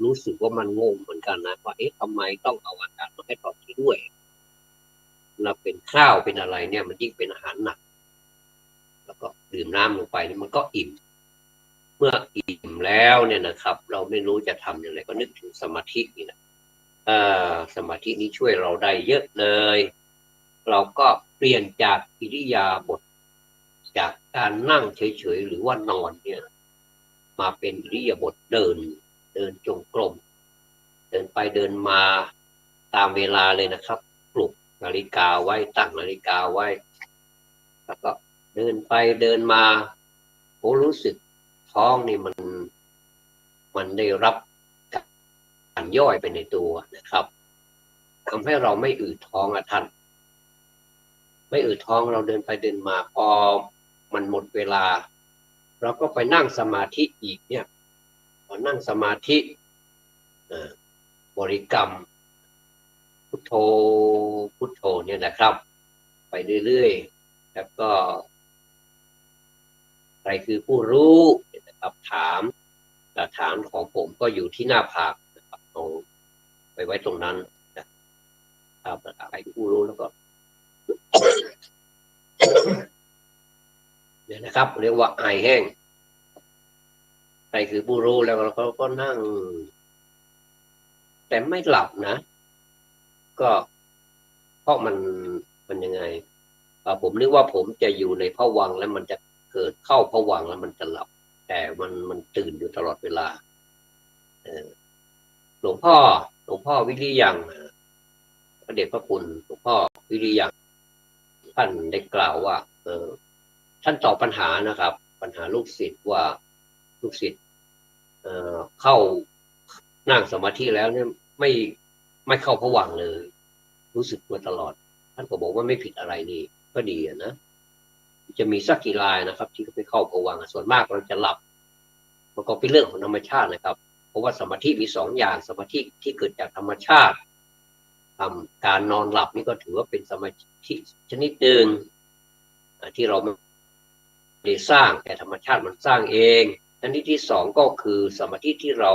รู้สึกว่ามันงงเหมือนกันนะว่าเอ๊ะทำไมต้องเอาอาหารมาให้เราที่ด้วยเราเป็นข้าวเป็นอะไรเนี่ยมันยิ่งเป็นอาหารหนักแล้วก็ดื่มน้ำลงไปนี่มันก็อิ่มเมื่ออิ่มแล้วเนี่ยนะครับเราไม่รู้จะทำอย่างไรก็นึกถึงสมาธินี่แหละสมาธินี้ช่วยเราได้เยอะเลยเราก็เปลี่ยนจากอิริยาบถจากการนั่งเฉยๆหรือว่านอนเนี่ยมาเป็นอิริยาบถเดินจงกรมเดินไปเดินมาตามเวลาเลยนะครับปลุกนาฬิกาไว้ตั้งนาฬิกาไว้แล้วก็เดินไปเดินมาผมรู้สึกท้องนี่มันได้รับการย่อยไปในตัวนะครับทำให้เราไม่อืดท้องท่านไม่อืดท้องเราเดินไปเดินมาพอมันหมดเวลาเราก็ไปนั่งสมาธิอีกเนี่ยพอนั่งสมาธิบริกรรมพุทโธพุทโธเนี่ยนะครับไปเรื่อยๆแล้วก็ใครคือผู้รู้นะครับฐานของผมก็อยู่ที่หน้าผากนะครับเอาไปไว้ตรงนั้นนะครับใครคือผู้รู้แล้วก็เนี่ยนะครับเรียกว่าไอแห้งใครคือผู้รู้แล้วเราก็นั่งแต่ไม่หลับนะก็เพราะมันยังไงผมนึกว่าผมจะอยู่ในภวังค์แล้วมันจะเกิดเข้าภวังค์แล้วมันจะหลับแต่มันตื่นอยู่ตลอดเวลาหลวงพ่อวิริยังพระเดชพระคุณหลวงพ่อวิริยังท่านได้กล่าวว่าท่านตอบปัญหานะครับปัญหาลูกศิษย์ว่าลูกศิษย์เข้านั่งสมาธิแล้วเนี่ยไม่เข้าภวังค์เลยรู้สึกมาตลอดท่านก็บอกว่าไม่ผิดอะไรนี่ก็ดีนะจะมีสักกี่รายนะครับที่ไปเข้าภวังค์ส่วนมากเราจะหลับมันก็เป็นเรื่องของธรรมชาตินะครับเพราะว่าสมาธิมี2 อย่างสมาธิที่เกิดจากธรรมชาติการนอนหลับนี่ก็ถือว่าเป็นสมาธิชนิดหนึ่งที่เราไม่ได้สร้างแต่ธรรมชาติมันสร้างเองชนิดที่2ก็คือสมาธิที่เรา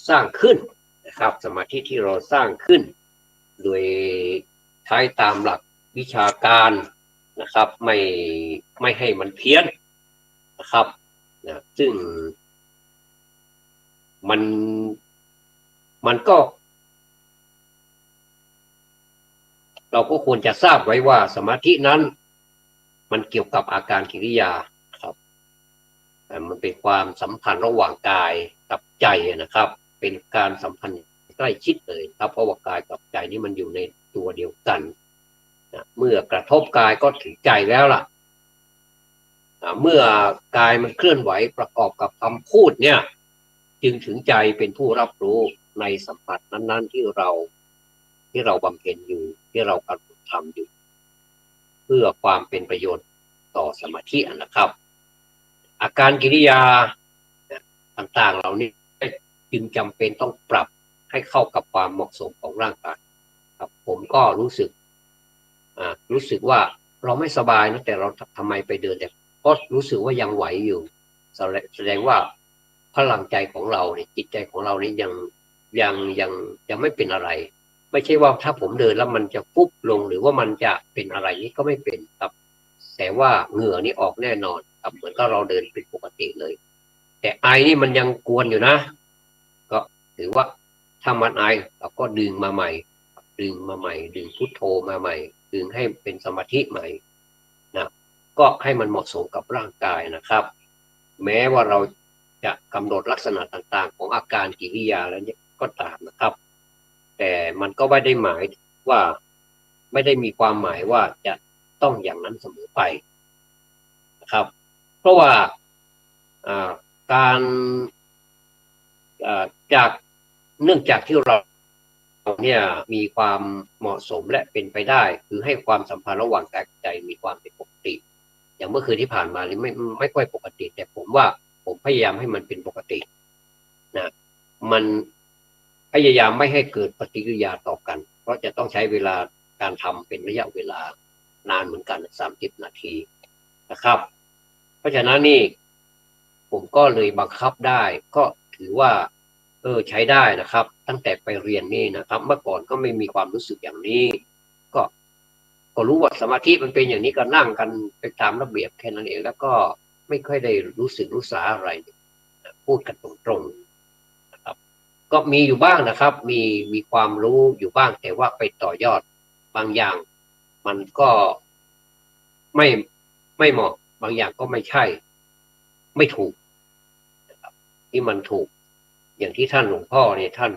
สร้างขึ้นนะครับสมาธิที่เราสร้างขึ้นโดยใช้ตามหลักวิชาการนะครับไม่ให้มันเพี้ยนนะครับซึ่งมันก็เราก็ควรจะทราบไว้ว่าสมาธินั้นมันเกี่ยวกับอาการกิริยาครับมันเป็นความสัมพันธ์ระหว่างกายกับใจนะครับเป็นการสัมพันธ์ใกล้ชิดเลยครับเพราะว่ากายกับใจนี่มันอยู่ในตัวเดียวกันเมื่อกระทบกายก็ถึงใจแล้วล่ะ เมื่อกายมันเคลื่อนไหวประกอบกับคำพูดเนี่ยจึงถึงใจเป็นผู้รับรู้ในสัมผัสนั้นๆที่เราบำเพ็ญอยู่ที่เรากำลังทำอยู่เพื่อความเป็นประโยชน์ต่อสมาธินะครับ อาการกิริยาต่างๆเหล่านี้จึงจำเป็นต้องปรับให้เข้ากับความเหมาะสมของร่างกายครับผมก็รู้สึกว่าเราไม่สบายนะแต่เราทำไมไปเดินแต่ก็รู้สึกว่ายังไหวอยู่แสดงว่าพลังใจของเราเนี่ยจิตใจของเรานี่ยังไม่เป็นอะไรไม่ใช่ว่าถ้าผมเดินแล้วมันจะฟุบลงหรือว่ามันจะเป็นอะไรนี่ก็ไม่เป็นครับแต่ว่าเหงื่อนี่ออกแน่นอนครับเหมือนกับเราเดินเป็นปกติเลยแต่ไอนี่มันยังกวนอยู่นะก็ถือว่าถ้ามันไอเราก็ดึงมาใหม่ดึงพุทโธมาใหม่ดึงให้เป็นสมาธิใหม่นะก็ให้มันเหมาะสมกับร่างกายนะครับแม้ว่าเราจะกำหนดลักษณะต่างๆของอาการกิริยาแล้วเนี่ยก็ตามนะครับแต่มันก็ไม่ได้หมายว่าไม่ได้มีความหมายว่าจะต้องอย่างนั้นเสมอไปนะครับเพราะว่าการจากเนื่องจากที่เราเนี่ยมีความเหมาะสมและเป็นไปได้คือให้ความสัมพันธ์ระหว่างกายกับใจมีความเป็นปกติอย่างเมื่อคืนที่ผ่านมานี่ไม่ค่อยปกติแต่ผมว่าผมพยายามให้มันเป็นปกตินะมันพยายามไม่ให้เกิดปฏิกิริยาต่อกันเพราะจะต้องใช้เวลาการทำเป็นระยะเวลานานเหมือนกัน30 นาทีนะครับเพราะฉะนั้นนี่ผมก็เลยบังคับได้ก็ถือว่าใช้ได้นะครับตั้งแต่ไปเรียนนี่นะครับเมื่อก่อนก็ไม่มีความรู้สึกอย่างนี้ก็รู้ว่าสมาธิมันเป็นอย่างนี้ก็นั่งกันไปตามระเบียบแค่นั้นเองแล้วก็ไม่ค่อยได้รู้สึกรู้สาอะไรพูดกันตรงๆนะครับก็มีอยู่บ้างนะครับมีความรู้อยู่บ้างแต่ว่าไปต่อยอดบางอย่างมันก็ไม่เหมาะบางอย่างก็ไม่ใช่ไม่ถูกนะครับที่มันถูกอย่างที่ท่านหลวงพ่อเนี่ยท่าน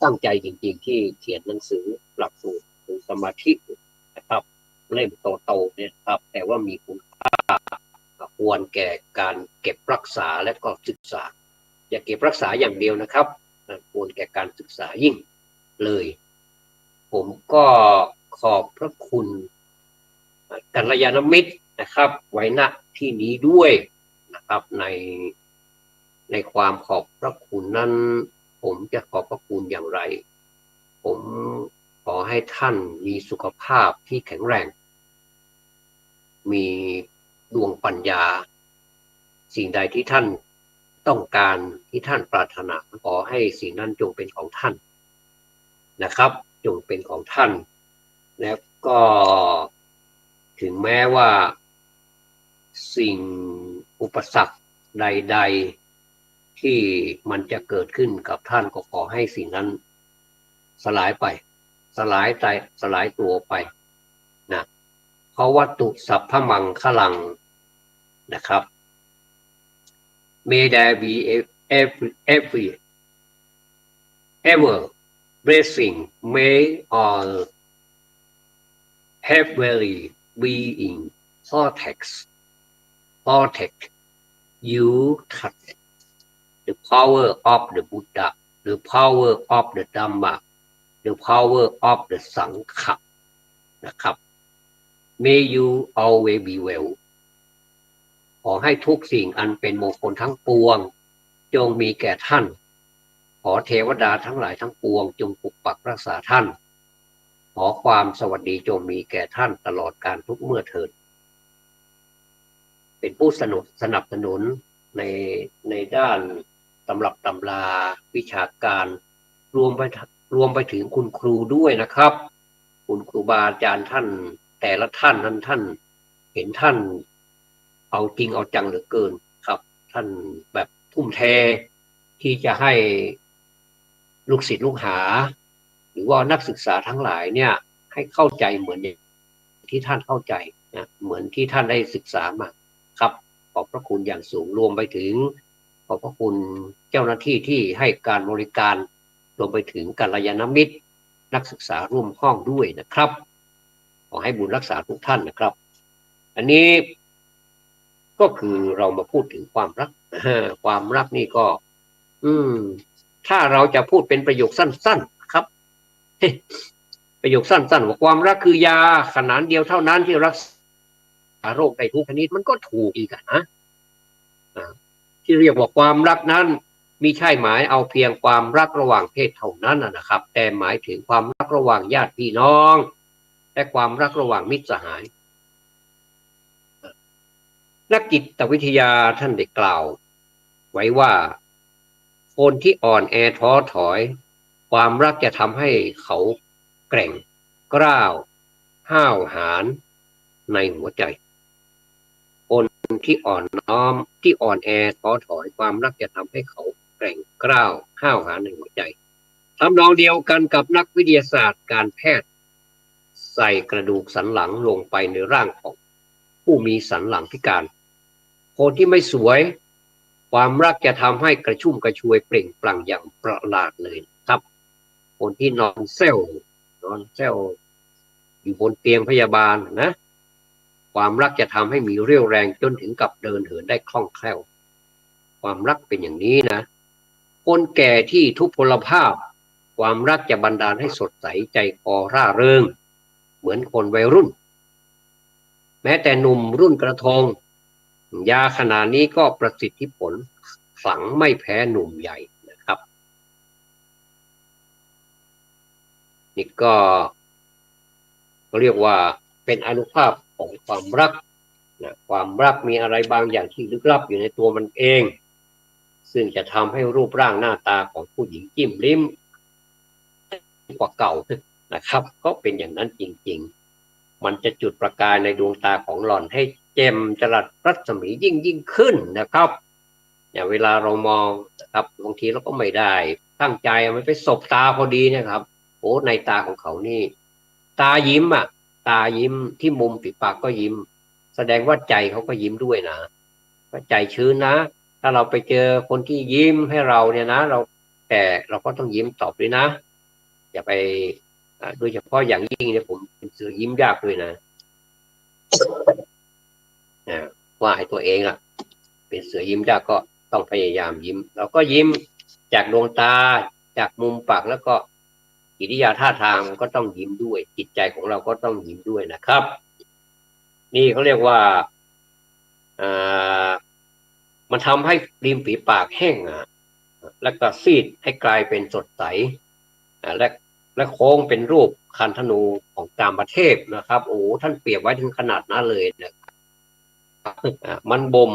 ตั้งใจจริงๆที่เขียนหนังสือหลักสูตรสมาธินะครับเล่มโตๆเนี่ยครับแต่ว่ามีคุณค่าควรแก่การเก็บรักษาและก็ศึกษาอย่าเก็บรักษาอย่างเดียวนะครับควรแก่การศึกษายิ่งเลยผมก็ขอบพระคุณกัลยาณมิตรนะครับไว้ณที่นี้ด้วยนะครับในความขอบพระคุณนั้นผมจะขอบพระคุณอย่างไรผมขอให้ท่านมีสุขภาพที่แข็งแรงมีดวงปัญญาสิ่งใดที่ท่านต้องการที่ท่านปรารถนาขอให้สิ่งนั้นจงเป็นของท่านนะครับจงเป็นของท่านแล้วก็ถึงแม้ว่าสิ่งอุปสรรคใดๆที่มันจะเกิดขึ้นกับท่านก็ขอให้สิ่งนั้นสลายไปสลายตัวไปนะเพราะวัตถุสัพพมังคลังนะครับ May there be every ever blessing may all heavenly being protect you touch the power of the Buddha the power of the Dhamma the power of the Sangha นะครับ May you always be well ขอให้ทุกสิ่งอันเป็นมงคลทั้งปวงจงมีแก่ท่านขอเทวดาทั้งหลายทั้งปวงจงปกปักรักษาท่านขอความสวัสดีจงมีแก่ท่านตลอดการทุกเมื่อเถิดเป็นผู้สนับสนุนในด้านตำรับตำราวิชาการรวมไปถึงคุณครูด้วยนะครับคุณครูบาอาจารย์ท่านแต่ละท่านนั้นท่านเห็นท่านเอาจริงเอาจังเหลือเกินครับท่านแบบทุ่มเทที่จะให้ลูกศิษย์ลูกหาหรือว่านักศึกษาทั้งหลายเนี่ยให้เข้าใจเหมือนที่ท่านเข้าใจนะเหมือนที่ท่านได้ศึกษามาครับขอบพระคุณอย่างสูงรวมไปถึงขอบพระคุณเจ้าหน้าที่ที่ให้การบริการรวมไปถึงกัลยาณมิตรนักศึกษาร่วมห้องด้วยนะครับขอให้บุญรักษาทุกท่านนะครับอันนี้ ก็คือเรามาพูดถึงความรักความรักนี่ก็ อืม ถ้าเราจะพูดเป็นประโยคสั้นๆครับประโยคสั้นๆว่าความรักคือยาขนาดเดียวเท่านั้นที่รักษาโรคได้ทุกชนิดมันก็ถูกอีกนะที่เรียกว่าความรักนั้นมิใช่หมายเอาเพียงความรักระหว่างเพศเท่านั้นนะครับแต่หมายถึงความรักระหว่างญาติพี่น้องและความรักระหว่างมิตรสหายนักจิตวิทยาท่านได้กล่าวไว้ว่าคนที่อ่อนแอท้อถอยความรักจะทำให้เขาแกร่งกร้าวห้าวหาญในหัวใจคนที่อ่อนน้อมที่อ่อนแอท้อถอยความรักจะทำให้เขาแกร่งกร้าวห้าวหาญในหัวใจทำนองเดียวกันกับนักวิทยาศาสตร์การแพทย์ใส่กระดูกสันหลังลงไปในร่างของผู้มีสันหลังพิการคนที่ไม่สวยความรักจะทำให้กระชุ่มกระชวยเปล่งปลั่งอย่างประหลาดเลยครับคนที่นอนเซลอยู่บนเตียงพยาบาลนะความรักจะทำให้มีเรี่ยวแรงจนถึงกับเดินเหินได้คล่องแคล่วความรักเป็นอย่างนี้นะคนแก่ที่ทุพพลภาพความรักจะบันดาลให้สดใสใจคอร่าเริงเหมือนคนวัยรุ่นแม้แต่หนุ่มรุ่นกระทงยาขนาดนี้ก็ประสิทธิผลขลังไม่แพ้หนุ่มใหญ่นะครับนี่ก็เรียกว่าเป็นอานุภาพของความรักนะความรักมีอะไรบางอย่างที่ลึกลับอยู่ในตัวมันเองซึ่งจะทำให้รูปร่างหน้าตาของผู้หญิงจิ้มลิ้มกว่าเก่านะครับก็เป็นอย่างนั้นจริงๆมันจะจุดประกายในดวงตาของหล่อนให้แจ่มจรัสรัศมียิ่งขึ้นนะครับอย่างเวลาเรามองนะครับบางทีเราก็ไม่ได้ตั้งใจมันไปสบตาพอดีนะครับโอ้ในตาของเขานี่ตายิ้มตายิ้มที่มุมฝีปากก็ยิ้มแสดงว่าใจเขาก็ยิ้มด้วยนะก็ใจชื้นนะถ้าเราไปเจอคนที่ยิ้มให้เราเนี่ยนะแต่เราก็ต้องยิ้มตอบด้วยนะอย่าไปโดยเฉพาะอย่างยิ่งเนี่ยผมเป็นเสือยิ้มยากด้วยนะว่าให้ตัวเองเป็นเสือยิ้มยากก็ต้องพยายามยิ้มเราก็ยิ้มจากดวงตาจากมุมปากแล้วก็กิริยาท่าทางก็ต้องยิ้มด้วยจิตใจของเราก็ต้องยิ้มด้วยนะครับนี่เขาเรียกว่ามันทำให้ริมฝีปากแห้งแล้วก็ซีดให้กลายเป็นสดใสและโค้งเป็นรูปคันธนูของกามเทพนะครับโอ้ท่านเปรียบไว้ถึงขนาดนั้นเลยนะครับมันบ่ม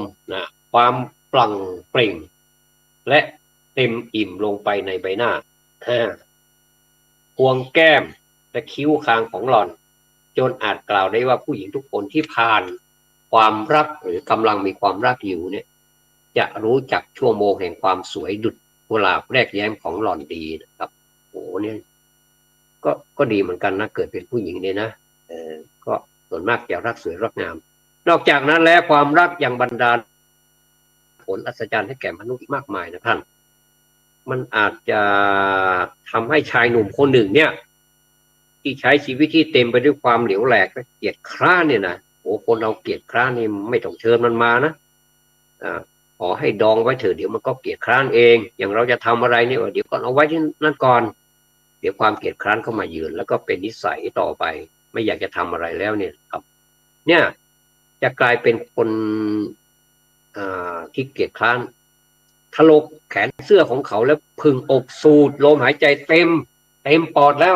ความปลั่งเปล่งและเต็มอิ่มลงไปในใบหน้าพวงแก้มและคิ้วคางของหล่อนจนอาจกล่าวได้ว่าผู้หญิงทุกคนที่ผ่านความรักหรือกำลังมีความรักอยู่เนี่ยจะรู้จักชั่วโมงแห่งความสวยดุจกุหลาบแรกแย้มของหล่อนดีนะครับโอ้เนี่ยก็ดีเหมือนกันนะเกิดเป็นผู้หญิงเนี่ยนะก็ส่วนมากจะรักสวยรักงามนอกจากนั้นแล้วความรักยังบันดาลผลอัศจรรย์ให้แก่มนุษย์มากมายนะท่านมันอาจจะทำให้ชายหนุ่มคนหนึ่งเนี่ยที่ใช้ชีวิตที่เต็มไปด้วยความเหลวแหลกและเกียจคร้านเนี่ยนะโอ้คนเราเกียจคร้านนี่ไม่ต้องเชิญมันมานะขอให้ดองไว้เถอะเดี๋ยวมันก็เกียจคร้านเองอย่างเราจะทำอะไรเนี่ยเดี๋ยวก่อนเอาไว้ที่นั่นก่อนเดี๋ยวความเกียจคร้านเข้ามายืนแล้วก็เป็นนิสัยต่อไปไม่อยากจะทำอะไรแล้วเนี่ยครับเนี่ยจะกลายเป็นคนที่เกียจคร้านถลกแขนเสื้อของเขาแล้วพึงอกสูดลมหายใจเต็มปอดแล้ว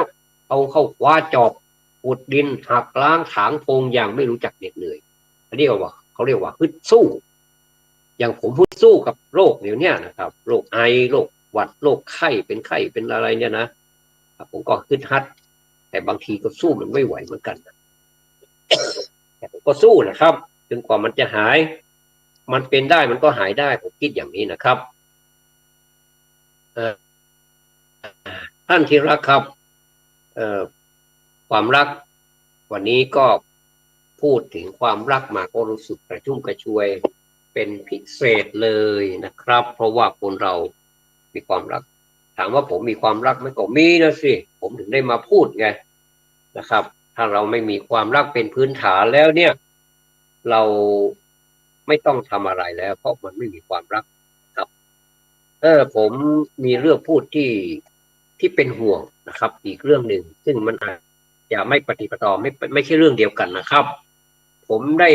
เอาเข้าคว้าจอบอุดดินหักล้างถางพงอย่างไม่รู้จักเหน็ดเหนื่อยเขาเรียกว่าฮึดสู้อย่างผมฮึดสู้กับโรคเดี๋ยวนี้นะครับโรคไอโรคหวัดโรคไข้เป็นอะไรเนี่ยนะผมก็ฮึดฮัดแต่บางทีก็สู้มันไม่ไหวเหมือนกันแต่ผมก็สู้นะครับจนกว่ามันจะหายมันเป็นได้มันก็หายได้ผมคิดอย่างนี้นะครับท่านที่รักครับความรักวันนี้ก็พูดถึงความรักมาก็รู้สึกกระชุ่มกระชวยเป็นพิเศษเลยนะครับเพราะว่าคนเรามีความรักถามว่าผมมีความรักไหมก็มีนะสิผมถึงได้มาพูดไงนะครับถ้าเราไม่มีความรักเป็นพื้นฐานแล้วเนี่ยเรา ไม่ต้องทำอะไรแล้วเพราะมันไม่มีความรักครับผมมีเรื่องพูดที่เป็นห่วงนะครับอีกเรื่องหนึ่งซึ่งมันอาจจะไม่ปฏิปต่อไม่ใช่เรื่องเดียวกันนะครับผมได้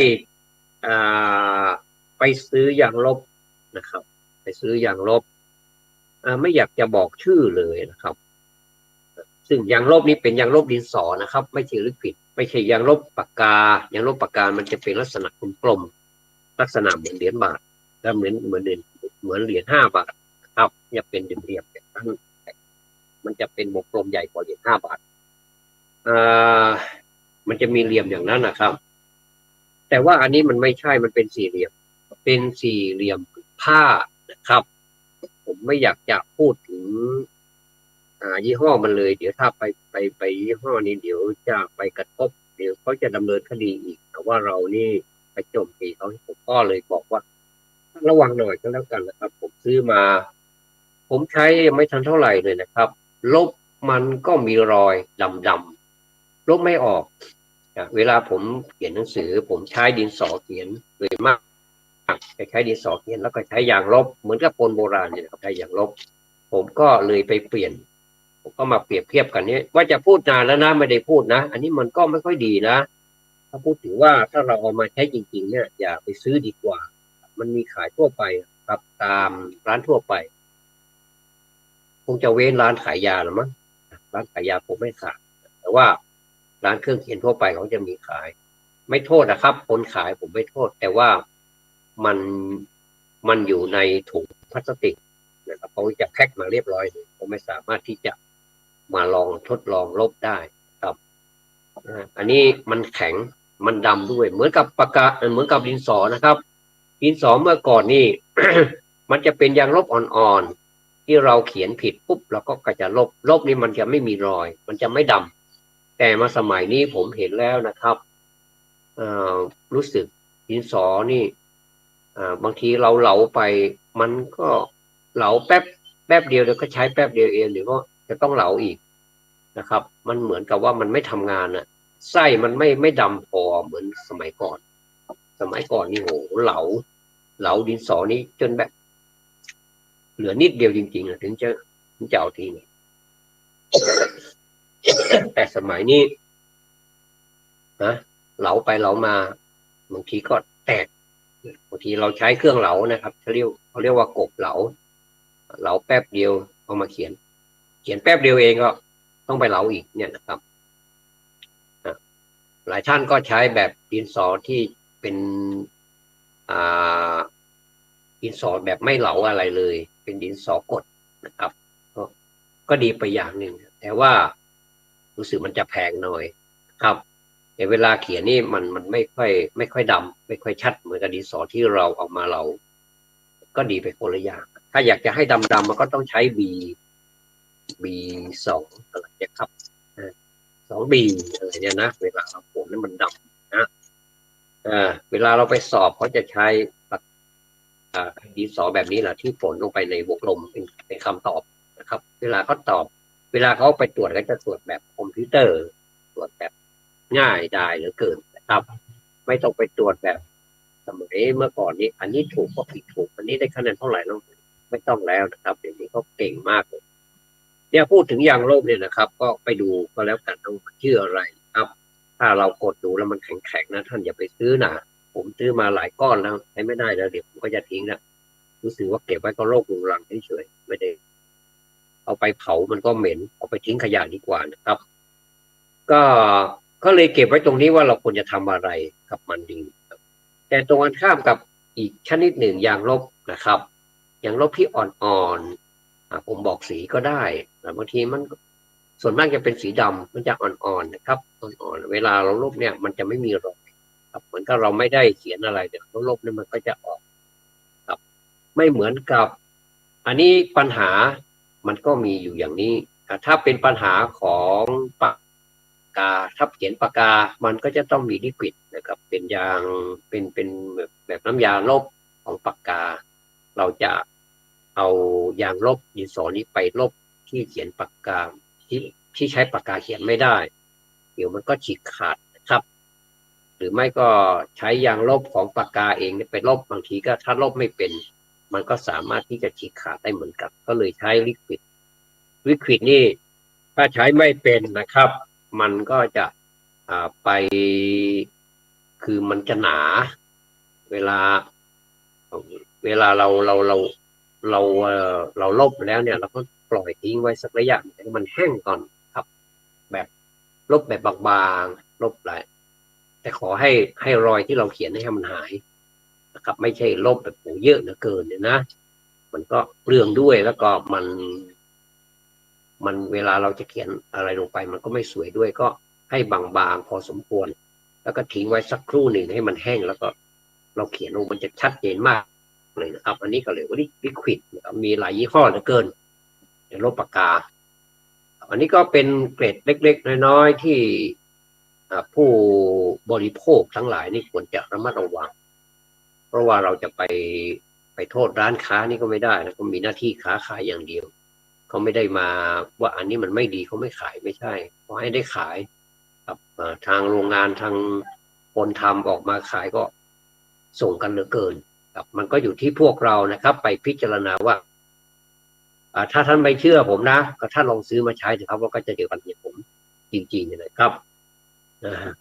อ่าไปซื้อยางลบนะครับไปซื้อยางลบไม่อยากจะบอกชื่อเลยนะครับซึ่งยางลบนี้เป็นยางลบดินสอนะครับไม่ใช่ลิควิดไม่ใช่ยางลบปากกายางลบปากกามันจะเป็นลักษณะกลมๆลักษณะเหมือนเหรียญบาทและเหมือนเหรียญ5 บาทครับจะเป็นเหลี่ยมๆแบบนั้นมันจะเป็นวงกลมใหญ่กว่าเหรียญ5 บาทอ่ามันจะมีเหลี่ยมอย่างนั้นนะครับแต่ว่าอันนี้มันไม่ใช่มันเป็นสี่เหลี่ยมผ้านะครับผมไม่อยากจะพูดถึงยี่ห้อมันเลยเดี๋ยวถ้าไปยี่ห้อนี้เดี๋ยวจะไปกระทบเดี๋ยวเขาจะดำเนินคดีอีกแต่ว่าเรานี่ไปโจมตีเขาผมก็เลยบอกว่าระวังหน่อยก็แล้วกันนะครับผมซื้อมาผมใช้ไม่ทันเท่าไหร่เลยนะครับลบมันก็มีรอยดำๆลบไม่ออกเวลาผมเขียนหนังสือผมใช้ดินสอเขียนโดยมากจะใช้ดินสอเขียนแล้วก็ใช้ยางลบเหมือนกับคนโบราณเนี่ยนะครับใช้ยางลบผมก็เลยไปเปลี่ยนผมก็มาเปรียบเทียบกันนี้ว่าจะพูดนานแล้วนะไม่ได้พูดนะอันนี้มันก็ไม่ค่อยดีนะถ้าพูดถึงว่าถ้าเราเอามาใช้จริงๆเนี่ยอย่าไปซื้อดีกว่ามันมีขายทั่วไปครับตามร้านทั่วไปคงจะเว้นร้านขายยาหรือมั้งร้านขายยาผมไม่ขายแต่ว่าร้านเครื่องเขียนทั่วไปเขาจะมีขายไม่โทษนะครับคนขายผมไม่โทษแต่ว่ามันมันอยู่ในถุงพลาสติกนะครับเขาจะแพ็คมาเรียบร้อยเลยผมไม่สามารถที่จะมาลองทดลองลบได้ครับอันนี้มันแข็งมันดำด้วยเหมือนกับปากกาเหมือนกับดินสอนะครับดินสอเมื่อก่อนนี่ มันจะเป็นยางลบอ่อนๆที่เราเขียนผิดปุ๊บเราก็จะลบนี่มันจะไม่มีรอยมันจะไม่ดำแต่มาสมัยนี้ผมเห็นแล้วนะครับรู้สึกดินสอนี่บางทีเราเหลาไปมันก็เหลาแป๊บเดียวแล้วก็ใช้แป๊บเดียวเองหรือว่าจะต้องเหลาอีกนะครับมันเหมือนกับว่ามันไม่ทำงานอ่ะไส้มันไม่ดำพอเหมือนสมัยก่อนนี่โหเหลาดินสอนี้จนแบบเหลือนิดเดียวจริงๆถึงจะเอาทีนี้แต่สมัยนี้นะเหลาไปเหลามาบางทีก็แตกบางทีเราใช้เครื่องเหลานะครับเขาเรียกว่ากบเหลาแป๊บเดียวเอามาเขียนแป๊บเดียวเองก็ต้องไปเหลาอีกเนี่ยนะครับหลายท่านก็ใช้แบบดินสอที่เป็นดินสอแบบไม่เหลาอะไรเลยเป็นดินสอกดนะครับก็ดีไปอย่างหนึ่งแต่ว่ารู้สึกมันจะแพงหน่อยครับแต่เวลาเขียนนี่มันไม่ค่อยดำไม่ค่อยชัดเหมือนกับดินสอที่เราเอามาเราก็ดีไปคนละอย่างถ้าอยากจะให้ดำมันก็ต้องใช้ B2อะไรเนี่ยครับ2Bอะไรเนี่ยนะเวลาเราผลนั้นมันดำนะเวลาเราไปสอบเขาจะใช้ดินสอแบบนี้แหละที่ฝนลงไปในวงกลมเป็นคำตอบนะครับ เวลาเขาตอบ เวลาเขาไปตรวจก็จะตรวจแบบคอมพิวเตอร์ตรวจแบบง่ายได้หรือเกินนะครับ ไม่ต้องไปตรวจแบบสมัยเมื่อก่อนนี้อันนี้ถูกก็ผิดถูกอันนี้ได้คะแนนเท่าไหร่แล้วไม่ต้องแล้วนะครับเดี๋ยวนี้เขาเก่งมากเลยเนี่ยพูดถึงยางลบเนี่ยนะครับ ก็ไปดูก็แล้วกันต้องชื่ออะไรครับ ถ้าเรากดดูแล้วมันแข็งๆนะท่านอย่าไปซื้อนะผมซื้อมาหลายก้อนแล้วใช้ไม่ได้แล้วเดี๋ยวผมก็จะทิ้งนะรู้สึกว่าเก็บไว้ก็โรครุงรังเฉยๆไม่ได้เอาไปเผามันก็เหม็นเอาไปทิ้งขยะดีกว่านะครับก็ก็เลยเก็บไว้ตรงนี้ว่าเราควรจะทำอะไรกับมันดีแต่ตรงกันข้ามกับอีกชนิดหนึ่งยางลบนะครับยางลบที่อ่อนๆผมบอกสีก็ได้แต่บางทีมันส่วนมากจะเป็นสีดำมันจะอ่อนๆนะครับอ่อนๆเวลาเราลบเนี่ยมันจะไม่มีรอยครับเหมือนกับเราไม่ได้เขียนอะไรแต่เราลบเนี่ยมันก็จะออกครับไม่เหมือนกับอันนี้ปัญหามันก็มีอยู่อย่างนี้ถ้าเป็นปัญหาของปากกาถ้าเขียนปากกามันก็จะต้องมีลิควิดนะครับเป็นยางเป็นแบบน้ำยาลบของปากกาเราจะเอายางลบดินสอนี้ไปลบที่เขียนปากกาที่ใช้ปากกาเขียนไม่ได้เดี๋ยวมันก็ฉีกขาดนะครับ หรือไม่ก็ใช้ยางลบของปากกาเองไปลบบางทีก็ถ้าลบไม่เป็นมันก็สามารถที่จะฉีกขาดได้เหมือนกันก็เลยใช้ลิควิดนี่ถ้าใช้ไม่เป็นนะครับ มันก็จะไปคือมันจะหนาเวลาเราลบแล้วเนี่ยเราก็ปล่อยทิ้งไว้สักระยะให้มันแห้งก่อนครับแบบลบแบบบางๆลบหลายแต่ขอให้รอยที่เราเขียนให้มันหายนะครับไม่ใช่ลบแบบเยอะเหลือเกินเนี่ยนะมันก็เปลืองด้วยแล้วก็มันเวลาเราจะเขียนอะไรลงไปมันก็ไม่สวยด้วยก็ให้บางๆพอสมควรแล้วก็ทิ้งไว้สักครู่หนึ่งให้มันแห้งแล้วก็เราเขียนลงมันจะชัดเจนมากเลยนะครับอันนี้ก็เลยว่าลิควิดมีหลายยี่ห้อเหลือเกินในลบปากกาอันนี้ก็เป็นเกรดเล็กๆน้อยๆที่ผู้บริโภคทั้งหลายนี่ควรจะระมัดระวังเพราะว่าเราจะไปโทษร้านค้านี่ก็ไม่ได้นะก็มีหน้าที่ค้าขายอย่างเดียวเขาไม่ได้มาว่าอันนี้มันไม่ดีเขาไม่ขายไม่ใช่เขาให้ได้ขายครับทางโรงงานทางคนทำออกมาขายก็ส่งกันเหลือเกินครับมันก็อยู่ที่พวกเรานะครับไปพิจารณาว่าถ้าท่านไม่เชื่อผมนะก็ท่านลองซื้อมาใช้เถอะครับว่าก็จะเดียวกันกับผมจริงๆนะครับนะฮะ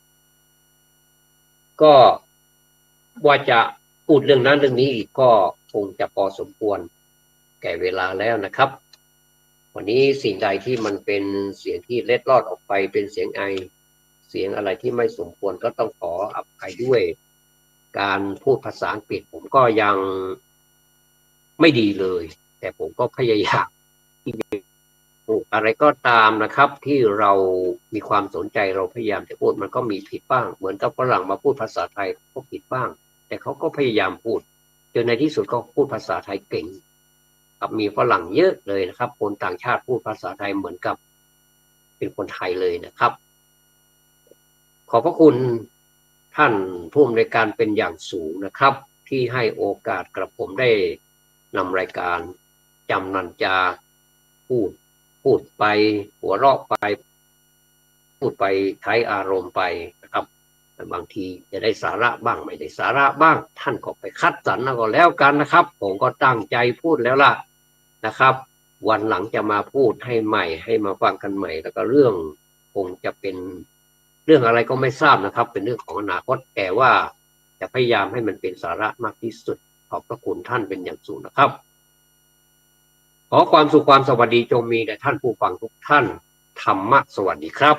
ก็ว่าจะพูดเรื่องนั้นเรื่องนี้อีกก็คงจะพอสมควรแก่เวลาแล้วนะครับวันนี้สิ่งใดที่มันเป็นเสียงที่เล็ดลอดออกไปเป็นเสียงไอเสียงอะไรที่ไม่สมควรก็ต้องขออภัยด้วยการพูดภาษาอังกฤษผมก็ยังไม่ดีเลยแต่ผมก็พยายามอะไรก็ตามนะครับที่เรามีความสนใจเราพยายามจะพูดมันก็มีผิดบ้างเหมือนกับฝรั่งมาพูดภาษาไทยก็ผิดบ้างแต่เขาก็พยายามพูดจนในที่สุดก็พูดภาษาไทยเก่งครับมีฝรั่งเยอะเลยนะครับคนต่างชาติพูดภาษาไทยเหมือนกับเป็นคนไทยเลยนะครับขอบพระคุณท่านผู้อำนวยการเป็นอย่างสูงนะครับที่ให้โอกาสกระผมได้นำรายการจำนันจาพูดไปหัวเราะไปพูดไปใช้อารมณ์ไปนะครับบางทีจะได้สาระบ้างไม่ได้สาระบ้างท่านก็ไปคัดสรรก็แล้วกันนะครับผมก็ตั้งใจพูดแล้วล่ะนะครับวันหลังจะมาพูดให้ใหม่ให้มาฟังกันใหม่แล้วก็เรื่องคงจะเป็นเรื่องอะไรก็ไม่ทราบนะครับเป็นเรื่องของอนาคตแต่ว่าจะพยายามให้มันเป็นสาระมากที่สุดขอบพระคุณท่านเป็นอย่างสูงนะครับขอความสุขความสวัสดีจงมีแด่ท่านผู้ฟังทุกท่านธรรมะสวัสดีครับ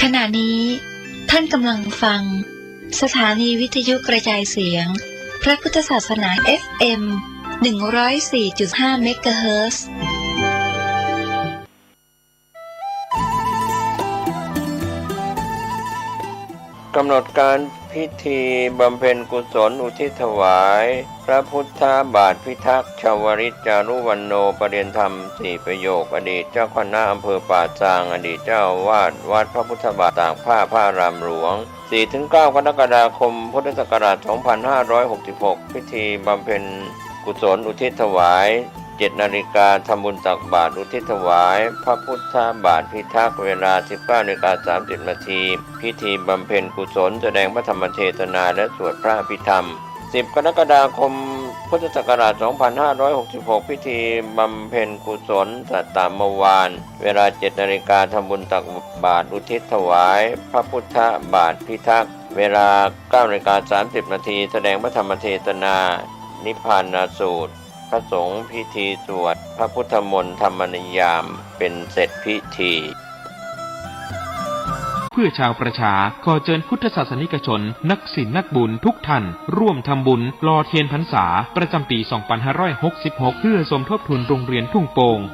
ขณะนี้ท่านกำลังฟังสถานีวิทยุกระจายเสียงพระพุทธศาสนา FM 104.5 เมกะเฮิรตซ์กำหนดการพิธีบำเพ็ญกุศลอุทิศถวายพระพุทธบาทพิทักษ์ชวริตจารุวรรณโนประเรียนธรรม4ประโยคอดีตเจ้าคณะอำเภอป่าซางอดีตเจ้าอาวาสวัดพระพุทธบาทตากผ้าพระอารามหลวง 4-9 กรกฎาคมพุทธศักราช 2566 พิธีบำเพ็ญกุศลอุทิศถวาย7 นาฬิกาทำบุญตักบาตรอุทิศถวายพระพุทธบาทพิทักษ์เวลา 19:30 นาทีพิธีบำเพ็ญกุศลแสดงพระธรรมเทศนาและสวดพระอภิธรรม10 กรกฎาคมพุทธศักราช 2566 พิธีบำเพ็ญกุศลสัตตมวานเวลา 7 นาฬิกาทำบุญตักบาตรอุทิศถวายพระพุทธบาทพิทักษ์เวลา 9:30 นาทีแสดงพระธรรมเทศนานิพพานสูตรพระสงฆ์พิธีสวดพระพุทธมนต์ธรรมนิยามเป็นเสร็จพิธีเพื่อชาวประชาขอเชิญพุทธศาสนิกชนนักศีลนักบุญทุกท่านร่วมทำบุญหล่อเทียนพรรษาประจำปี 2566 เพื่อสมทบทุนโรงเรียนทุ่งโป่ง